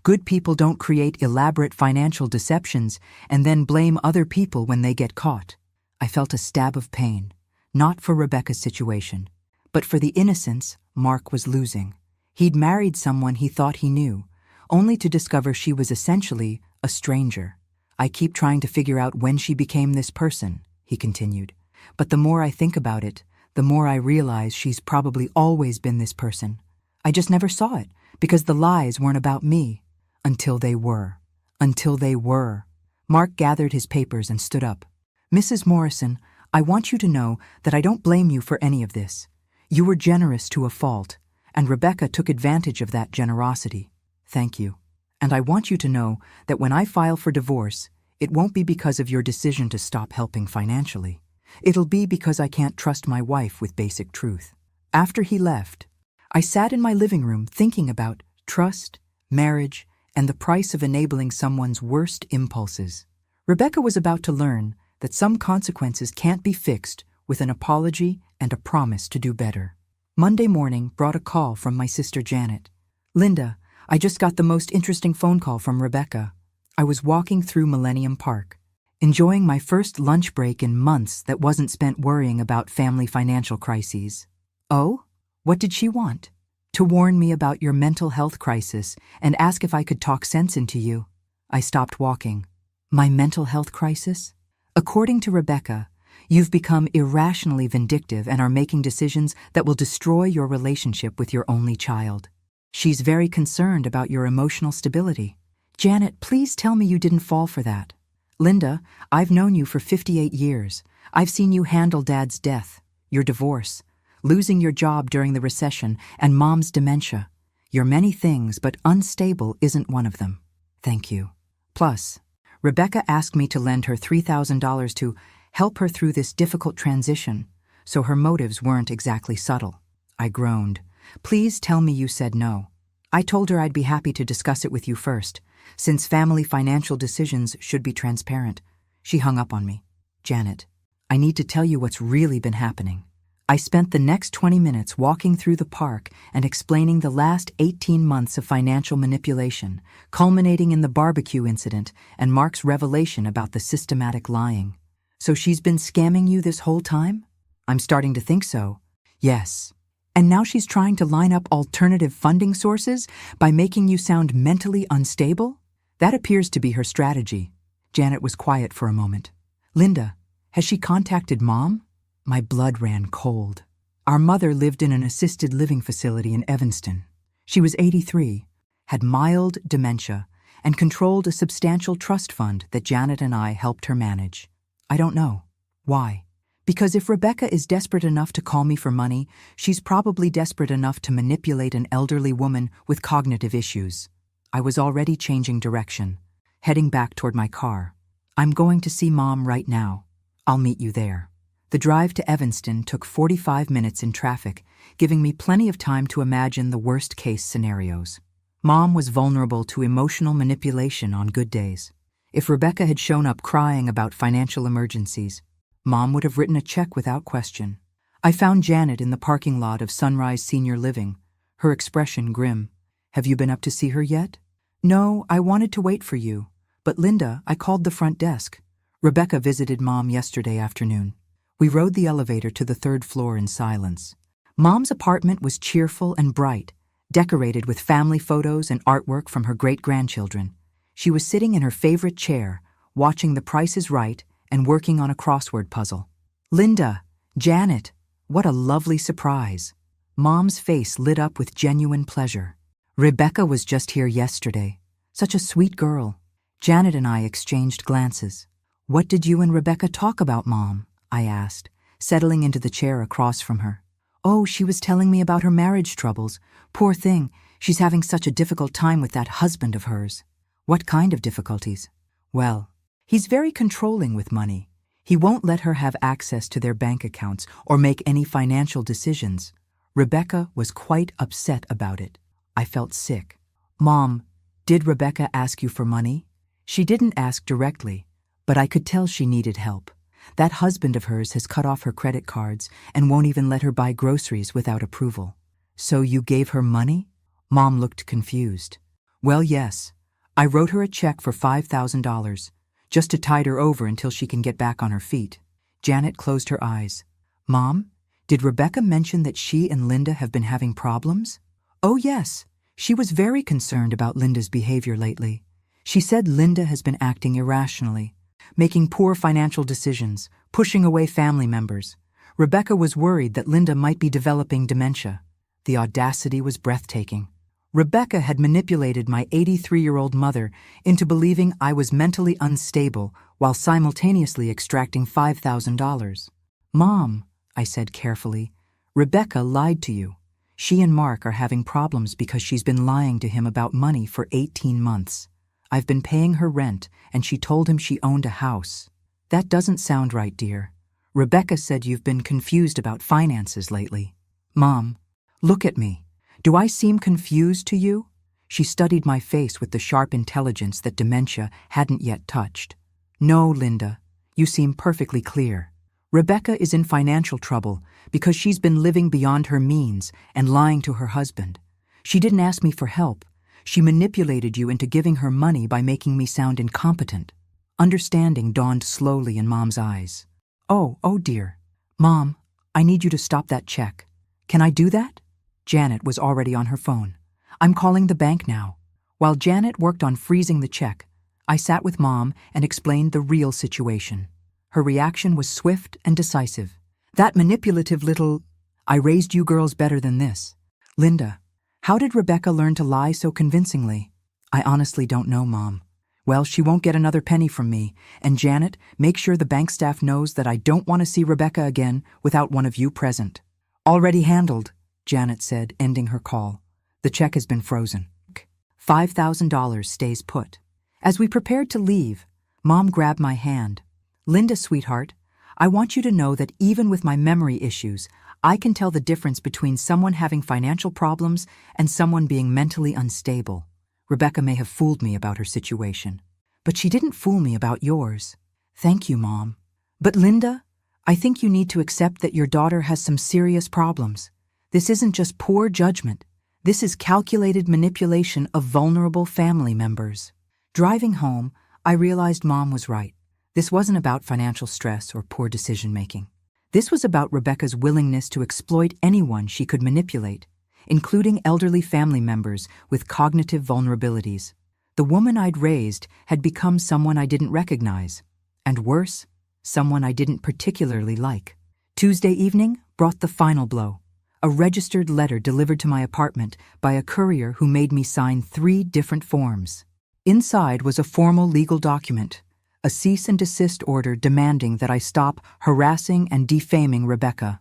Good people don't create elaborate financial deceptions and then blame other people when they get caught. I felt a stab of pain, not for Rebecca's situation, but for the innocence Mark was losing. He'd married someone he thought he knew, only to discover she was essentially a stranger. I keep trying to figure out when she became this person, he continued. But the more I think about it, the more I realize she's probably always been this person. I just never saw it, because the lies weren't about me. Until they were. Until they were. Mark gathered his papers and stood up. Mrs. Morrison, I want you to know that I don't blame you for any of this. You were generous to a fault, and Rebecca took advantage of that generosity. Thank you. And I want you to know that when I file for divorce, it won't be because of your decision to stop helping financially. It'll be because I can't trust my wife with basic truth. After he left, I sat in my living room thinking about trust, marriage, and the price of enabling someone's worst impulses. Rebecca was about to learn that some consequences can't be fixed with an apology and a promise to do better. Monday morning brought a call from my sister Janet. Linda, I just got the most interesting phone call from Rebecca. I was walking through Millennium Park, enjoying my first lunch break in months that wasn't spent worrying about family financial crises. Oh? What did she want? To warn me about your mental health crisis and ask if I could talk sense into you. I stopped walking. My mental health crisis? According to Rebecca, you've become irrationally vindictive and are making decisions that will destroy your relationship with your only child. She's very concerned about your emotional stability. Janet, please tell me you didn't fall for that. Linda, I've known you for 58 years. I've seen you handle Dad's death, your divorce, losing your job during the recession, and Mom's dementia. You're many things, but unstable isn't one of them. Thank you. Plus, Rebecca asked me to lend her $3,000 to help her through this difficult transition, so her motives weren't exactly subtle. I groaned. Please tell me you said no. I told her I'd be happy to discuss it with you first, since family financial decisions should be transparent. She hung up on me. Janet, I need to tell you what's really been happening. I spent the next 20 minutes walking through the park and explaining the last 18 months of financial manipulation, culminating in the barbecue incident and Mark's revelation about the systematic lying. So she's been scamming you this whole time? I'm starting to think so. Yes. And now she's trying to line up alternative funding sources by making you sound mentally unstable? That appears to be her strategy. Janet was quiet for a moment. Linda, has she contacted Mom? My blood ran cold. Our mother lived in an assisted living facility in Evanston. She was 83, had mild dementia, and controlled a substantial trust fund that Janet and I helped her manage. I don't know. Why? Because if Rebecca is desperate enough to call me for money, she's probably desperate enough to manipulate an elderly woman with cognitive issues. I was already changing direction, heading back toward my car. I'm going to see Mom right now. I'll meet you there. The drive to Evanston took 45 minutes in traffic, giving me plenty of time to imagine the worst-case scenarios. Mom was vulnerable to emotional manipulation on good days. If Rebecca had shown up crying about financial emergencies, Mom would have written a check without question. I found Janet in the parking lot of Sunrise Senior Living, her expression grim. Have you been up to see her yet? No, I wanted to wait for you. But Linda, I called the front desk. Rebecca visited Mom yesterday afternoon. We rode the elevator to the 3rd floor in silence. Mom's apartment was cheerful and bright, decorated with family photos and artwork from her great-grandchildren. She was sitting in her favorite chair, watching The Price is Right and working on a crossword puzzle. Linda, Janet, what a lovely surprise. Mom's face lit up with genuine pleasure. Rebecca was just here yesterday. Such a sweet girl. Janet and I exchanged glances. What did you and Rebecca talk about, Mom? I asked, settling into the chair across from her. Oh, she was telling me about her marriage troubles. Poor thing, she's having such a difficult time with that husband of hers. What kind of difficulties? Well, he's very controlling with money. He won't let her have access to their bank accounts or make any financial decisions. Rebecca was quite upset about it. I felt sick. Mom, did Rebecca ask you for money? She didn't ask directly, but I could tell she needed help. That husband of hers has cut off her credit cards and won't even let her buy groceries without approval. So you gave her money? Mom looked confused. Well, yes. I wrote her a check for $5,000, just to tide her over until she can get back on her feet. Janet closed her eyes. Mom, did Rebecca mention that she and Linda have been having problems? Oh, yes. She was very concerned about Linda's behavior lately. She said Linda has been acting irrationally, making poor financial decisions, pushing away family members. Rebecca was worried that Linda might be developing dementia. The audacity was breathtaking. Rebecca had manipulated my 83-year-old mother into believing I was mentally unstable while simultaneously extracting $5,000. Mom, I said carefully, Rebecca lied to you. She and Mark are having problems because she's been lying to him about money for 18 months. I've been paying her rent, and she told him she owned a house. That doesn't sound right, dear. Rebecca said you've been confused about finances lately. Mom, look at me. Do I seem confused to you? She studied my face with the sharp intelligence that dementia hadn't yet touched. No, Linda, you seem perfectly clear. Rebecca is in financial trouble because she's been living beyond her means and lying to her husband. She didn't ask me for help. She manipulated you into giving her money by making me sound incompetent. Understanding dawned slowly in Mom's eyes. Oh dear. Mom, I need you to stop that check. Can I do that? Janet was already on her phone. I'm calling the bank now. While Janet worked on freezing the check, I sat with Mom and explained the real situation. Her reaction was swift and decisive. That manipulative little, I raised you girls better than this. Linda, how did Rebecca learn to lie so convincingly? I honestly don't know, Mom. Well, she won't get another penny from me. And Janet, make sure the bank staff knows that I don't want to see Rebecca again without one of you present. Already handled, Janet said, ending her call. The check has been frozen. $5,000 stays put. As we prepared to leave, Mom grabbed my hand. Linda, sweetheart, I want you to know that even with my memory issues, I can tell the difference between someone having financial problems and someone being mentally unstable. Rebecca may have fooled me about her situation, but she didn't fool me about yours. Thank you, Mom. But Linda, I think you need to accept that your daughter has some serious problems. This isn't just poor judgment. This is calculated manipulation of vulnerable family members. Driving home, I realized Mom was right. This wasn't about financial stress or poor decision-making. This was about Rebecca's willingness to exploit anyone she could manipulate, including elderly family members with cognitive vulnerabilities. The woman I'd raised had become someone I didn't recognize, and worse, someone I didn't particularly like. Tuesday evening brought the final blow. A registered letter delivered to my apartment by a courier who made me sign 3 different forms. Inside was a formal legal document, a cease and desist order demanding that I stop harassing and defaming Rebecca,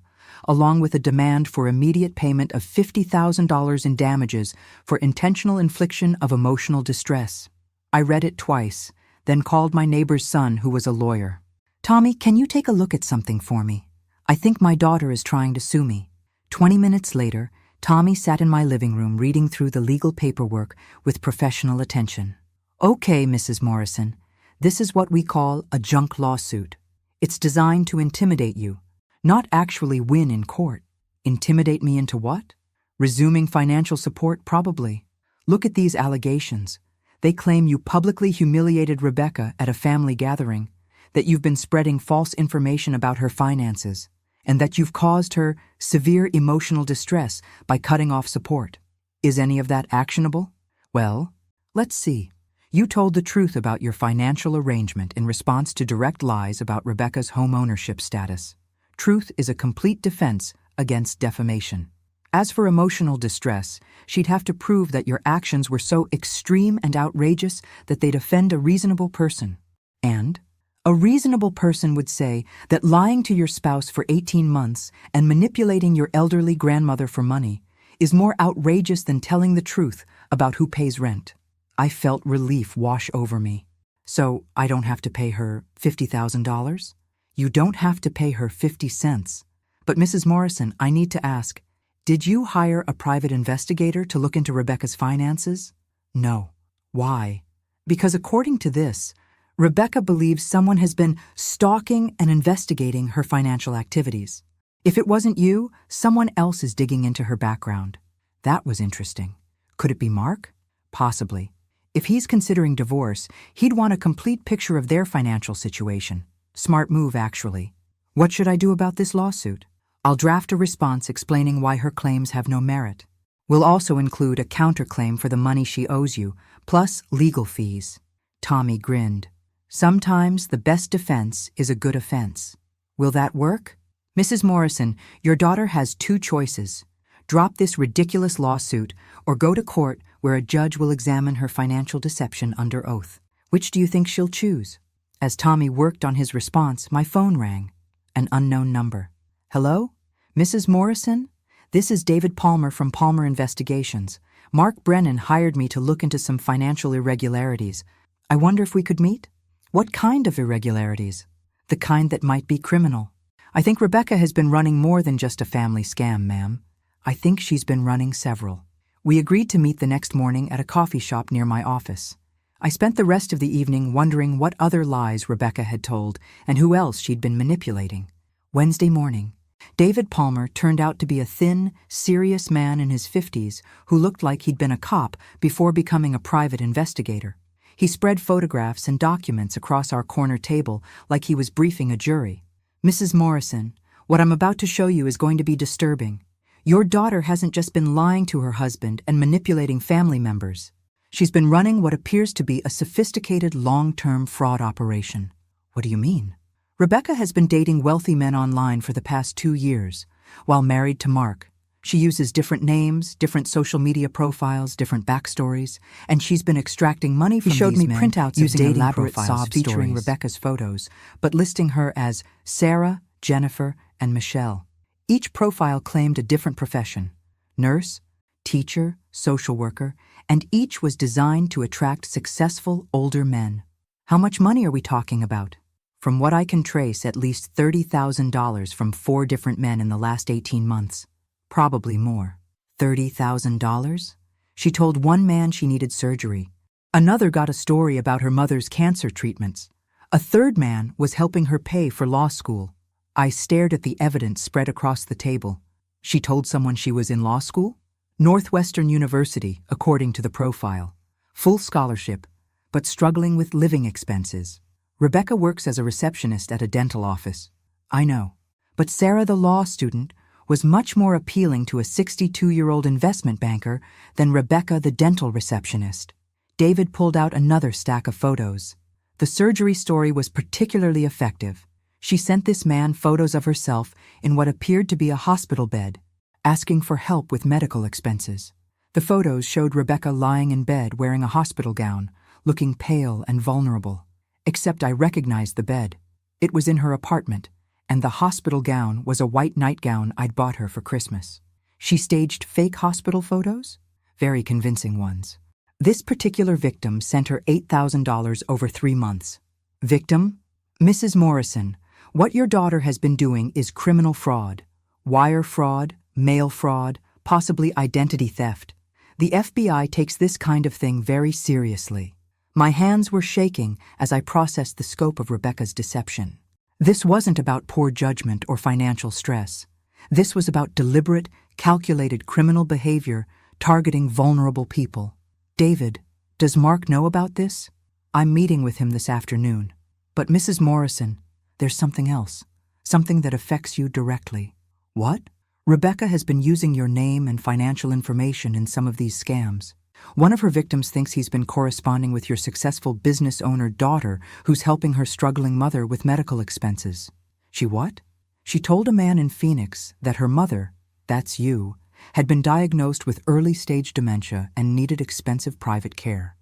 along with a demand for immediate payment of $50,000 in damages for intentional infliction of emotional distress. I read it twice, then called my neighbor's son, who was a lawyer. Tommy, can you take a look at something for me? I think my daughter is trying to sue me. 20 minutes later, Tommy sat in my living room reading through the legal paperwork with professional attention. Okay, Mrs. Morrison, this is what we call a junk lawsuit. It's designed to intimidate you, not actually win in court. Intimidate me into what? Resuming financial support, probably. Look at these allegations. They claim you publicly humiliated Rebecca at a family gathering, that you've been spreading false information about her finances, and that you've caused her severe emotional distress by cutting off support. Is any of that actionable? Well, let's see. You told the truth about your financial arrangement in response to direct lies about Rebecca's home ownership status. Truth is a complete defense against defamation. As for emotional distress, she'd have to prove that your actions were so extreme and outrageous that they'd offend a reasonable person. And a reasonable person would say that lying to your spouse for 18 months and manipulating your elderly grandmother for money is more outrageous than telling the truth about who pays rent. I felt relief wash over me. So I don't have to pay her $50,000? You don't have to pay her 50 cents. But Mrs. Morrison, I need to ask, did you hire a private investigator to look into Rebecca's finances? No. Why? Because according to this, Rebecca believes someone has been stalking and investigating her financial activities. If it wasn't you, someone else is digging into her background. That was interesting. Could it be Mark? Possibly. If he's considering divorce, he'd want a complete picture of their financial situation. Smart move, actually. What should I do about this lawsuit? I'll draft a response explaining why her claims have no merit. We'll also include a counterclaim for the money she owes you, plus legal fees. Tommy grinned. Sometimes the best defense is a good offense. Will that work? Mrs. Morrison, your daughter has 2 choices. Drop this ridiculous lawsuit or go to court where a judge will examine her financial deception under oath. Which do you think she'll choose? As Tommy worked on his response, my phone rang. An unknown number. Hello? Mrs. Morrison? This is David Palmer from Palmer Investigations. Mark Brennan hired me to look into some financial irregularities. I wonder if we could meet? What kind of irregularities? The kind that might be criminal. I think Rebecca has been running more than just a family scam, ma'am. I think she's been running several. We agreed to meet the next morning at a coffee shop near my office. I spent the rest of the evening wondering what other lies Rebecca had told and who else she'd been manipulating. Wednesday morning, David Palmer turned out to be a thin, serious man in his 50s who looked like he'd been a cop before becoming a private investigator. He spread photographs and documents across our corner table like he was briefing a jury. Mrs. Morrison, what I'm about to show you is going to be disturbing. Your daughter hasn't just been lying to her husband and manipulating family members. She's been running what appears to be a sophisticated long-term fraud operation. What do you mean? Rebecca has been dating wealthy men online for the past 2 years. While married to Mark, she uses different names, different social media profiles, different backstories, and she's been extracting money from these men. He showed me printouts using elaborate profiles featuring Rebecca's photos, but listing her as Sarah, Jennifer, and Michelle. Each profile claimed a different profession: nurse, teacher, social worker, and each was designed to attract successful older men. How much money are we talking about? From what I can trace, at least $30,000 from 4 different men in the last 18 months. Probably more. $30,000? She told one man she needed surgery. Another got a story about her mother's cancer treatments. A third man was helping her pay for law school. I stared at the evidence spread across the table. She told someone she was in law school? Northwestern University, according to the profile. Full scholarship, but struggling with living expenses. Rebecca works as a receptionist at a dental office. I know. But Sarah, the law student, was much more appealing to a 62-year-old investment banker than Rebecca, the dental receptionist. David pulled out another stack of photos. The surgery story was particularly effective. She sent this man photos of herself in what appeared to be a hospital bed, asking for help with medical expenses. The photos showed Rebecca lying in bed wearing a hospital gown, looking pale and vulnerable. Except I recognized the bed. It was in her apartment, and the hospital gown was a white nightgown I'd bought her for Christmas. She staged fake hospital photos? Very convincing ones. This particular victim sent her $8,000 over 3 months. Victim? Mrs. Morrison, what your daughter has been doing is criminal fraud. Wire fraud, mail fraud, possibly identity theft. The FBI takes this kind of thing very seriously. My hands were shaking as I processed the scope of Rebecca's deception. This wasn't about poor judgment or financial stress. This was about deliberate, calculated criminal behavior targeting vulnerable people. David, does Mark know about this? I'm meeting with him this afternoon. But Mrs. Morrison, there's something else. Something that affects you directly. What? Rebecca has been using your name and financial information in some of these scams. One of her victims thinks he's been corresponding with your successful business owner daughter who's helping her struggling mother with medical expenses. She what? She told a man in Phoenix that her mother, that's you, had been diagnosed with early-stage dementia and needed expensive private care.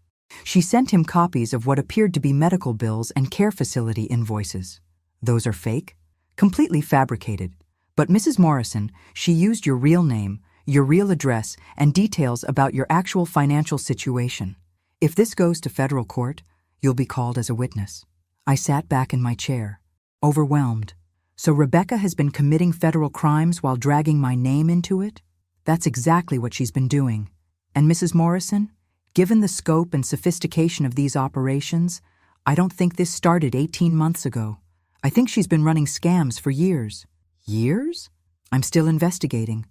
She sent him copies of what appeared to be medical bills and care facility invoices. Those are fake? Completely fabricated. But Mrs. Morrison, she used your real name, your real address, and details about your actual financial situation. If this goes to federal court, you'll be called as a witness. I sat back in my chair, overwhelmed. So Rebecca has been committing federal crimes while dragging my name into it? That's exactly what she's been doing. And Mrs. Morrison, given the scope and sophistication of these operations, I don't think this started 18 months ago. I think she's been running scams for years. Years? I'm still investigating.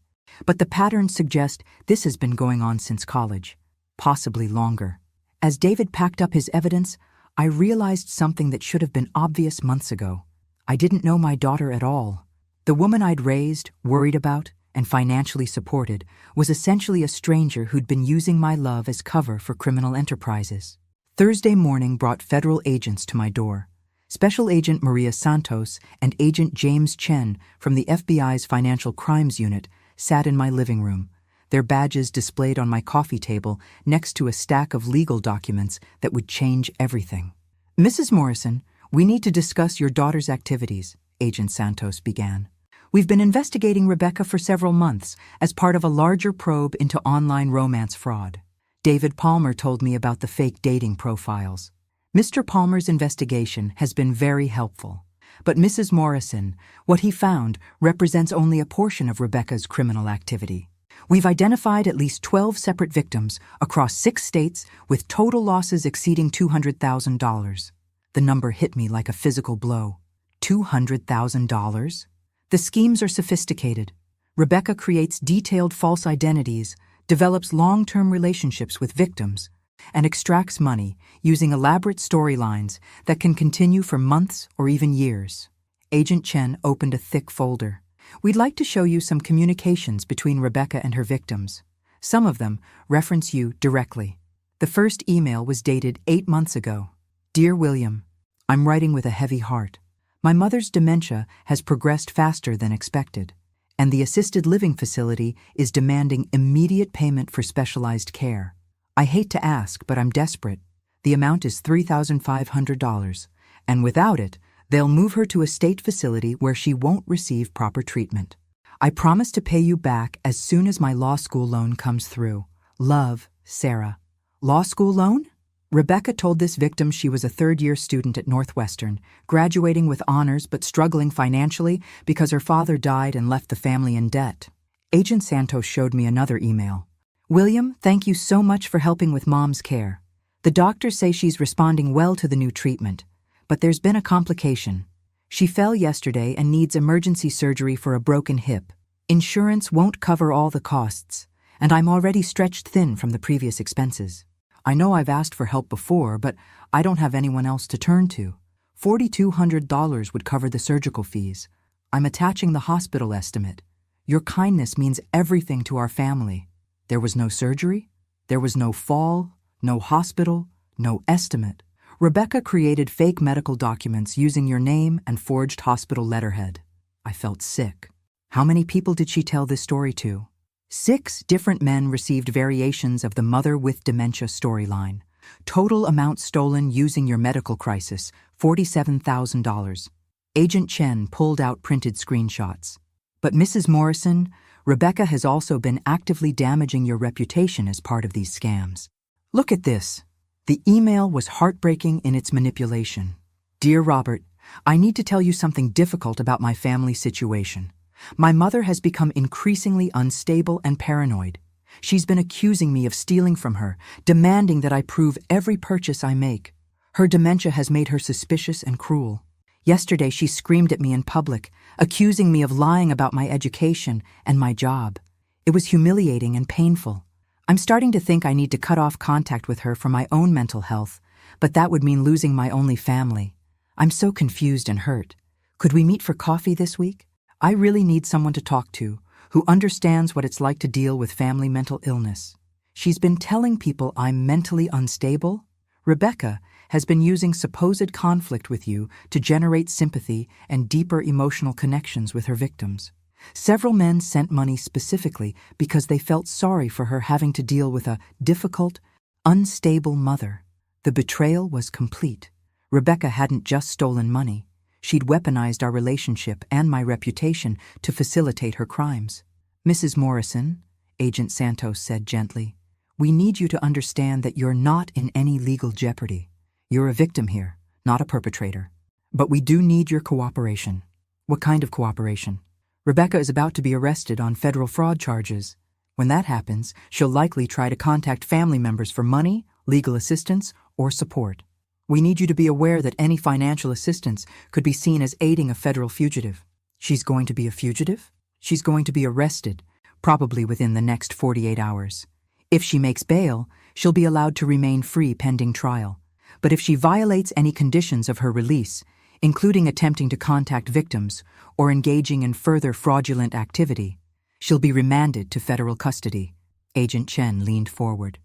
But the patterns suggest this has been going on since college, possibly longer. As David packed up his evidence, I realized something that should have been obvious months ago. I didn't know my daughter at all. The woman I'd raised, worried about, and financially supported was essentially a stranger who'd been using my love as cover for criminal enterprises. Thursday morning brought federal agents to my door. Special Agent Maria Santos and Agent James Chen from the FBI's Financial Crimes Unit sat in my living room, their badges displayed on my coffee table next to a stack of legal documents that would change everything. Mrs. Morrison, we need to discuss your daughter's activities, Agent Santos began. We've been investigating Rebecca for several months as part of a larger probe into online romance fraud. David Palmer told me about the fake dating profiles. Mr. Palmer's investigation has been very helpful. But Mrs. Morrison, what he found represents only a portion of Rebecca's criminal activity. We've identified at least 12 separate victims across 6 states with total losses exceeding $200,000. The number hit me like a physical blow. $200,000? The schemes are sophisticated. Rebecca creates detailed false identities, develops long-term relationships with victims, and extracts money using elaborate storylines that can continue for months or even years. Agent Chen opened a thick folder. We'd like to show you some communications between Rebecca and her victims. Some of them reference you directly. The first email was dated 8 months ago. Dear William, I'm writing with a heavy heart. My mother's dementia has progressed faster than expected, and the assisted living facility is demanding immediate payment for specialized care. I hate to ask, but I'm desperate. The amount is $3,500, and without it, they'll move her to a state facility where she won't receive proper treatment. I promise to pay you back as soon as my law school loan comes through. Love, Sarah. Law school loan? Rebecca told this victim she was a third-year student at Northwestern, graduating with honors but struggling financially because her father died and left the family in debt. Agent Santos showed me another email. William, thank you so much for helping with Mom's care. The doctors say she's responding well to the new treatment, but there's been a complication. She fell yesterday and needs emergency surgery for a broken hip. Insurance won't cover all the costs, and I'm already stretched thin from the previous expenses. I know I've asked for help before, but I don't have anyone else to turn to. $4,200 would cover the surgical fees. I'm attaching the hospital estimate. Your kindness means everything to our family. There was no surgery, there was no fall, no hospital, no estimate. Rebecca created fake medical documents using your name and forged hospital letterhead. I felt sick. How many people did she tell this story to? 6 different men received variations of the mother with dementia storyline. Total amount stolen using your medical crisis, $47,000. Agent Chen pulled out printed screenshots. But Mrs. Morrison, Rebecca has also been actively damaging your reputation as part of these scams. Look at this. The email was heartbreaking in its manipulation. Dear Robert, I need to tell you something difficult about my family situation. My mother has become increasingly unstable and paranoid. She's been accusing me of stealing from her, demanding that I prove every purchase I make. Her dementia has made her suspicious and cruel. Yesterday she screamed at me in public, accusing me of lying about my education and my job. It was humiliating and painful. I'm starting to think I need to cut off contact with her for my own mental health, but that would mean losing my only family. I'm so confused and hurt. Could we meet for coffee this week? I really need someone to talk to who understands what it's like to deal with family mental illness. She's been telling people I'm mentally unstable. Rebecca has been using supposed conflict with you to generate sympathy and deeper emotional connections with her victims. Several men sent money specifically because they felt sorry for her having to deal with a difficult, unstable mother. The betrayal was complete. Rebecca hadn't just stolen money. She'd weaponized our relationship and my reputation to facilitate her crimes. Mrs. Morrison, Agent Santos said gently, we need you to understand that you're not in any legal jeopardy. You're a victim here, not a perpetrator. But we do need your cooperation. What kind of cooperation? Rebecca is about to be arrested on federal fraud charges. When that happens, she'll likely try to contact family members for money, legal assistance, or support. We need you to be aware that any financial assistance could be seen as aiding a federal fugitive. She's going to be a fugitive? She's going to be arrested, probably within the next 48 hours. If she makes bail, she'll be allowed to remain free pending trial. But if she violates any conditions of her release, including attempting to contact victims or engaging in further fraudulent activity, she'll be remanded to federal custody. Agent Chen leaned forward.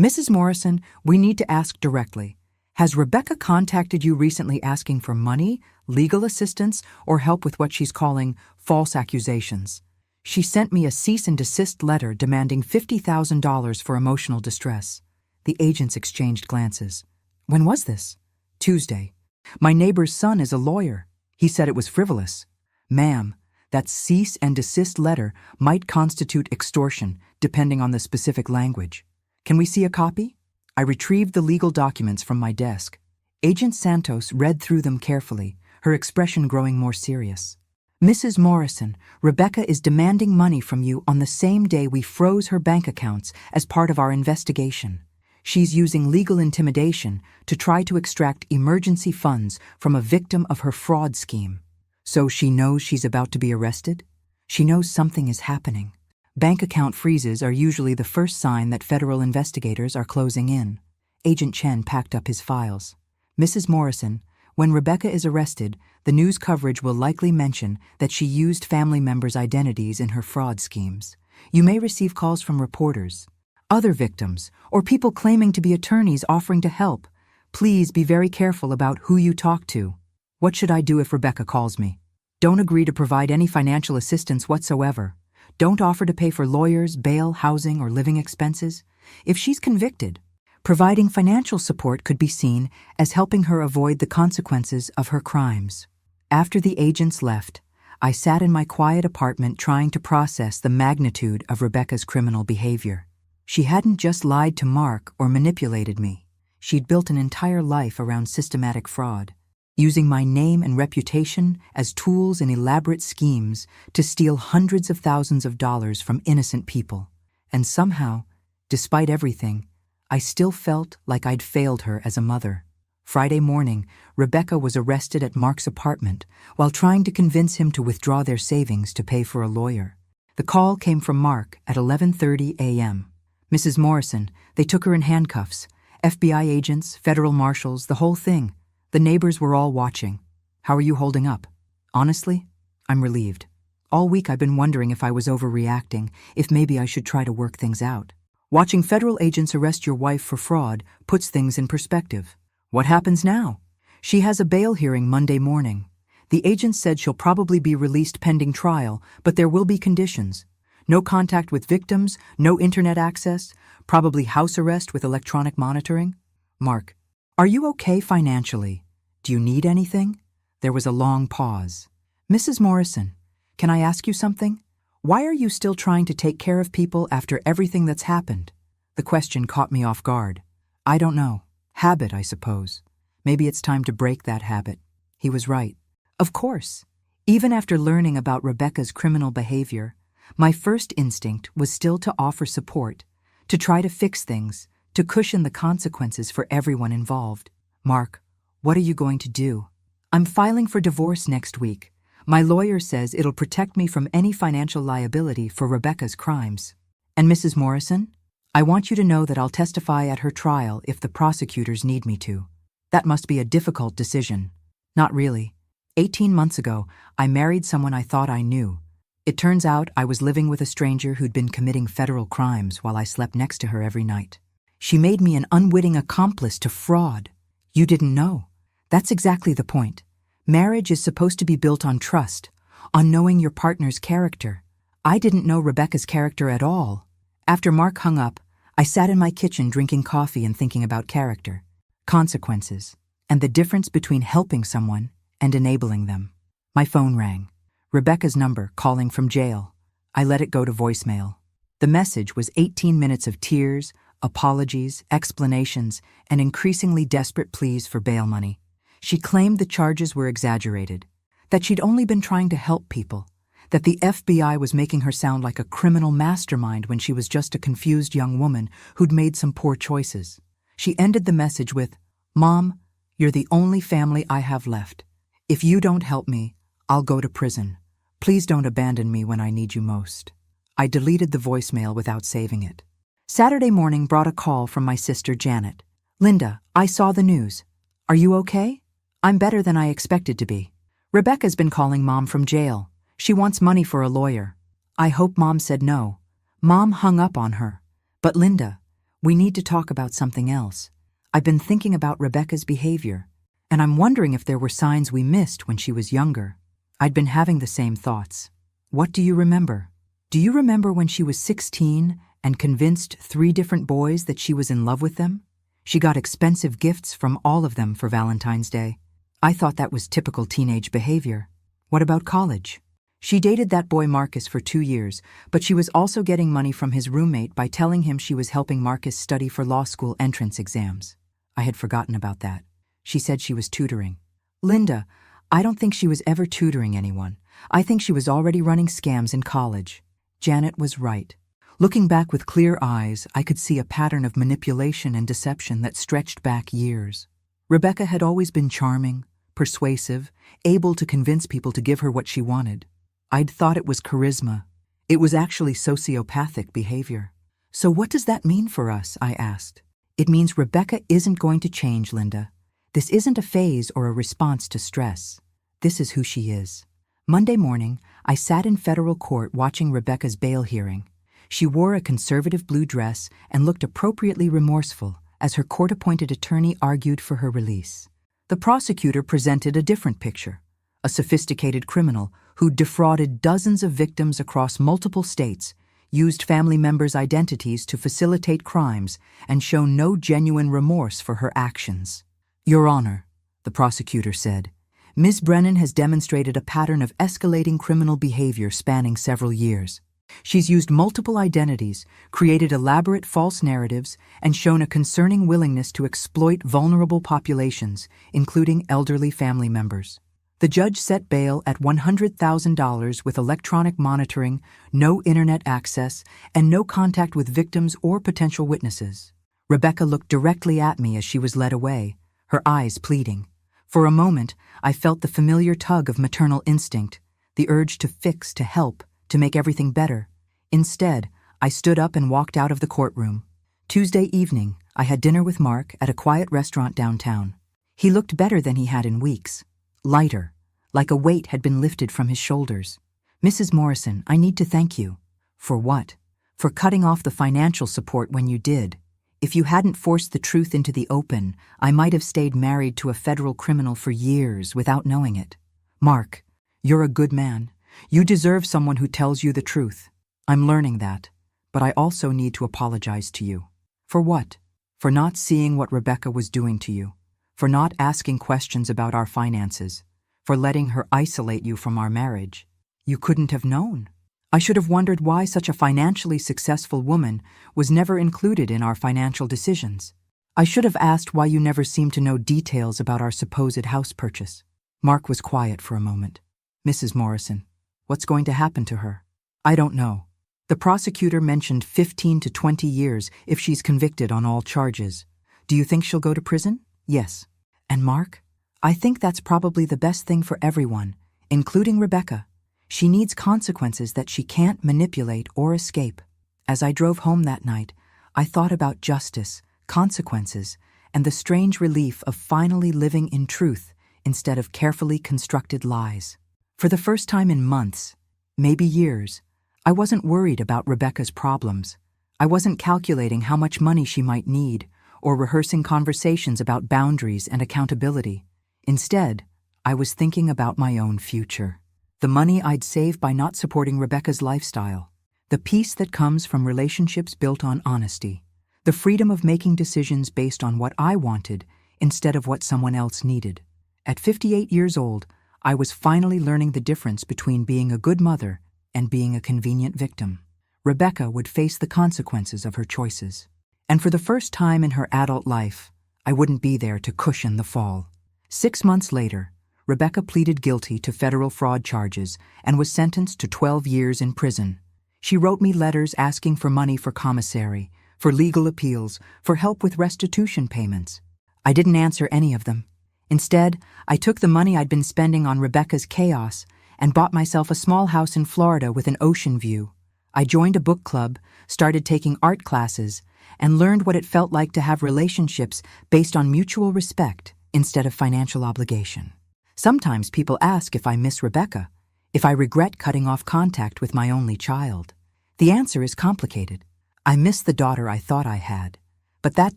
Mrs. Morrison, we need to ask directly. Has Rebecca contacted you recently asking for money, legal assistance, or help with what she's calling false accusations? She sent me a cease and desist letter demanding $50,000 for emotional distress. The agents exchanged glances. When was this? Tuesday. My neighbor's son is a lawyer. He said it was frivolous. Ma'am, That cease and desist letter might constitute extortion, depending on the specific language. Can we see a copy? I retrieved the legal documents from my desk. Agent Santos read through them carefully, her expression growing more serious. Mrs. Morrison, Rebecca is demanding money from you on the same day we froze her bank accounts as part of our investigation. She's using legal intimidation to try to extract emergency funds from a victim of her fraud scheme. So she knows she's about to be arrested? She knows something is happening. Bank account freezes are usually the first sign that federal investigators are closing in. Agent Chen packed up his files. Mrs. Morrison, when Rebecca is arrested, the news coverage will likely mention that she used family members' identities in her fraud schemes. You may receive calls from reporters, other victims, or people claiming to be attorneys offering to help. Please be very careful about who you talk to. What should I do if Rebecca calls me? Don't agree to provide any financial assistance whatsoever. Don't offer to pay for lawyers, bail, housing, or living expenses. If she's convicted, providing financial support could be seen as helping her avoid the consequences of her crimes. After the agents left, I sat in my quiet apartment trying to process the magnitude of Rebecca's criminal behavior. She hadn't just lied to Mark or manipulated me. She'd built an entire life around systematic fraud, using my name and reputation as tools in elaborate schemes to steal hundreds of thousands of dollars from innocent people. And somehow, despite everything, I still felt like I'd failed her as a mother. Friday morning, Rebecca was arrested at Mark's apartment while trying to convince him to withdraw their savings to pay for a lawyer. The call came from Mark at 11:30 a.m. Mrs. Morrison, they took her in handcuffs. FBI agents, federal marshals, the whole thing. The neighbors were all watching. How are you holding up? Honestly, I'm relieved. All week I've been wondering if I was overreacting, if maybe I should try to work things out. Watching federal agents arrest your wife for fraud puts things in perspective. What happens now? She has a bail hearing Monday morning. The agent said she'll probably be released pending trial, but there will be conditions. No contact with victims, no internet access, probably house arrest with electronic monitoring. Mark, are you okay financially? Do you need anything? There was a long pause. Mrs. Morrison, can I ask you something? Why are you still trying to take care of people after everything that's happened? The question caught me off guard. I don't know. Habit, I suppose. Maybe it's time to break that habit. He was right. Of course. Even after learning about Rebecca's criminal behavior, my first instinct was still to offer support, to try to fix things, to cushion the consequences for everyone involved. Mark, what are you going to do? I'm filing for divorce next week. My lawyer says it'll protect me from any financial liability for Rebecca's crimes. And Mrs. Morrison, I want you to know that I'll testify at her trial if the prosecutors need me to. That must be a difficult decision. Not really. 18 months ago, I married someone I thought I knew. It turns out I was living with a stranger who'd been committing federal crimes while I slept next to her every night. She made me an unwitting accomplice to fraud. You didn't know. That's exactly the point. Marriage is supposed to be built on trust, on knowing your partner's character. I didn't know Rebecca's character at all. After Mark hung up, I sat in my kitchen drinking coffee and thinking about character, consequences, and the difference between helping someone and enabling them. My phone rang. Rebecca's number calling from jail. I let it go to voicemail. The message was 18 minutes of tears, apologies, explanations, and increasingly desperate pleas for bail money. She claimed the charges were exaggerated, that she'd only been trying to help people, that the FBI was making her sound like a criminal mastermind when she was just a confused young woman who'd made some poor choices. She ended the message with, "Mom, you're the only family I have left. If you don't help me, I'll go to prison. Please don't abandon me when I need you most." I deleted the voicemail without saving it. Saturday morning brought a call from my sister Janet. "Linda, I saw the news. Are you okay?" "I'm better than I expected to be. Rebecca's been calling Mom from jail. She wants money for a lawyer." I hope Mom said no. Mom hung up on her. "But Linda, we need to talk about something else. I've been thinking about Rebecca's behavior, and I'm wondering if there were signs we missed when she was younger." I'd been having the same thoughts. "What do you remember? Do you remember when she was 16 and convinced 3 different boys that she was in love with them? She got expensive gifts from all of them for Valentine's Day. I thought that was typical teenage behavior. What about college? She dated that boy Marcus for 2 years, but she was also getting money from his roommate by telling him she was helping Marcus study for law school entrance exams. I had forgotten about that. She said she was tutoring. Linda, I don't think she was ever tutoring anyone. I think she was already running scams in college. Janet was right. Looking back with clear eyes, I could see a pattern of manipulation and deception that stretched back years. Rebecca had always been charming, persuasive, able to convince people to give her what she wanted. I'd thought it was charisma. It was actually sociopathic behavior. So what does that mean for us? I asked. It means Rebecca isn't going to change, Linda. This isn't a phase or a response to stress. This is who she is. Monday morning, I sat in federal court watching Rebecca's bail hearing. She wore a conservative blue dress and looked appropriately remorseful as her court-appointed attorney argued for her release. The prosecutor presented a different picture. A sophisticated criminal who defrauded dozens of victims across multiple states, used family members' identities to facilitate crimes, and shown no genuine remorse for her actions. Your Honor, the prosecutor said, Ms. Brennan has demonstrated a pattern of escalating criminal behavior spanning several years. She's used multiple identities, created elaborate false narratives, and shown a concerning willingness to exploit vulnerable populations, including elderly family members. The judge set bail at $100,000 with electronic monitoring, no internet access, and no contact with victims or potential witnesses. Rebecca looked directly at me as she was led away, her eyes pleading. For a moment, I felt the familiar tug of maternal instinct, the urge to fix, to help, to make everything better. Instead, I stood up and walked out of the courtroom. Tuesday evening, I had dinner with Mark at a quiet restaurant downtown. He looked better than he had in weeks. Lighter, like a weight had been lifted from his shoulders. Mrs. Morrison, I need to thank you. For what? For cutting off the financial support when you did. If you hadn't forced the truth into the open, I might have stayed married to a federal criminal for years without knowing it. Mark, you're a good man. You deserve someone who tells you the truth. I'm learning that, but I also need to apologize to you. For what? For not seeing what Rebecca was doing to you. For not asking questions about our finances. For letting her isolate you from our marriage. You couldn't have known. I should have wondered why such a financially successful woman was never included in our financial decisions. I should have asked why you never seemed to know details about our supposed house purchase. Mark was quiet for a moment. Mrs. Morrison, what's going to happen to her? I don't know. The prosecutor mentioned 15 to 20 years if she's convicted on all charges. Do you think she'll go to prison? Yes. And Mark? I think that's probably the best thing for everyone, including Rebecca. She needs consequences that she can't manipulate or escape. As I drove home that night, I thought about justice, consequences, and the strange relief of finally living in truth instead of carefully constructed lies. For the first time in months, maybe years, I wasn't worried about Rebecca's problems. I wasn't calculating how much money she might need or rehearsing conversations about boundaries and accountability. Instead, I was thinking about my own future. The money I'd save by not supporting Rebecca's lifestyle. The peace that comes from relationships built on honesty. The freedom of making decisions based on what I wanted instead of what someone else needed. At 58 years old, I was finally learning the difference between being a good mother and being a convenient victim. Rebecca would face the consequences of her choices. And for the first time in her adult life, I wouldn't be there to cushion the fall. 6 months later, Rebecca pleaded guilty to federal fraud charges and was sentenced to 12 years in prison. She wrote me letters asking for money for commissary, for legal appeals, for help with restitution payments. I didn't answer any of them. Instead, I took the money I'd been spending on Rebecca's chaos and bought myself a small house in Florida with an ocean view. I joined a book club, started taking art classes, and learned what it felt like to have relationships based on mutual respect instead of financial obligation. Sometimes people ask if I miss Rebecca, if I regret cutting off contact with my only child. The answer is complicated. I miss the daughter I thought I had, but that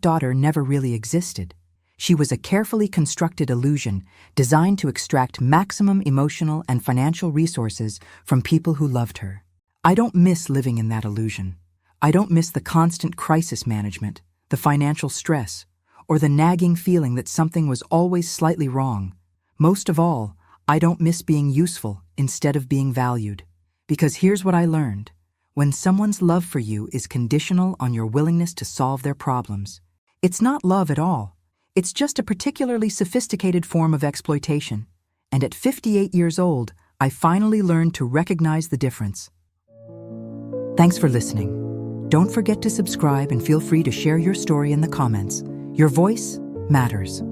daughter never really existed. She was a carefully constructed illusion designed to extract maximum emotional and financial resources from people who loved her. I don't miss living in that illusion. I don't miss the constant crisis management, the financial stress, or the nagging feeling that something was always slightly wrong. Most of all, I don't miss being useful instead of being valued. Because here's what I learned. When someone's love for you is conditional on your willingness to solve their problems, it's not love at all. It's just a particularly sophisticated form of exploitation. And at 58 years old, I finally learned to recognize the difference. Thanks for listening. Don't forget to subscribe and feel free to share your story in the comments. Your voice matters.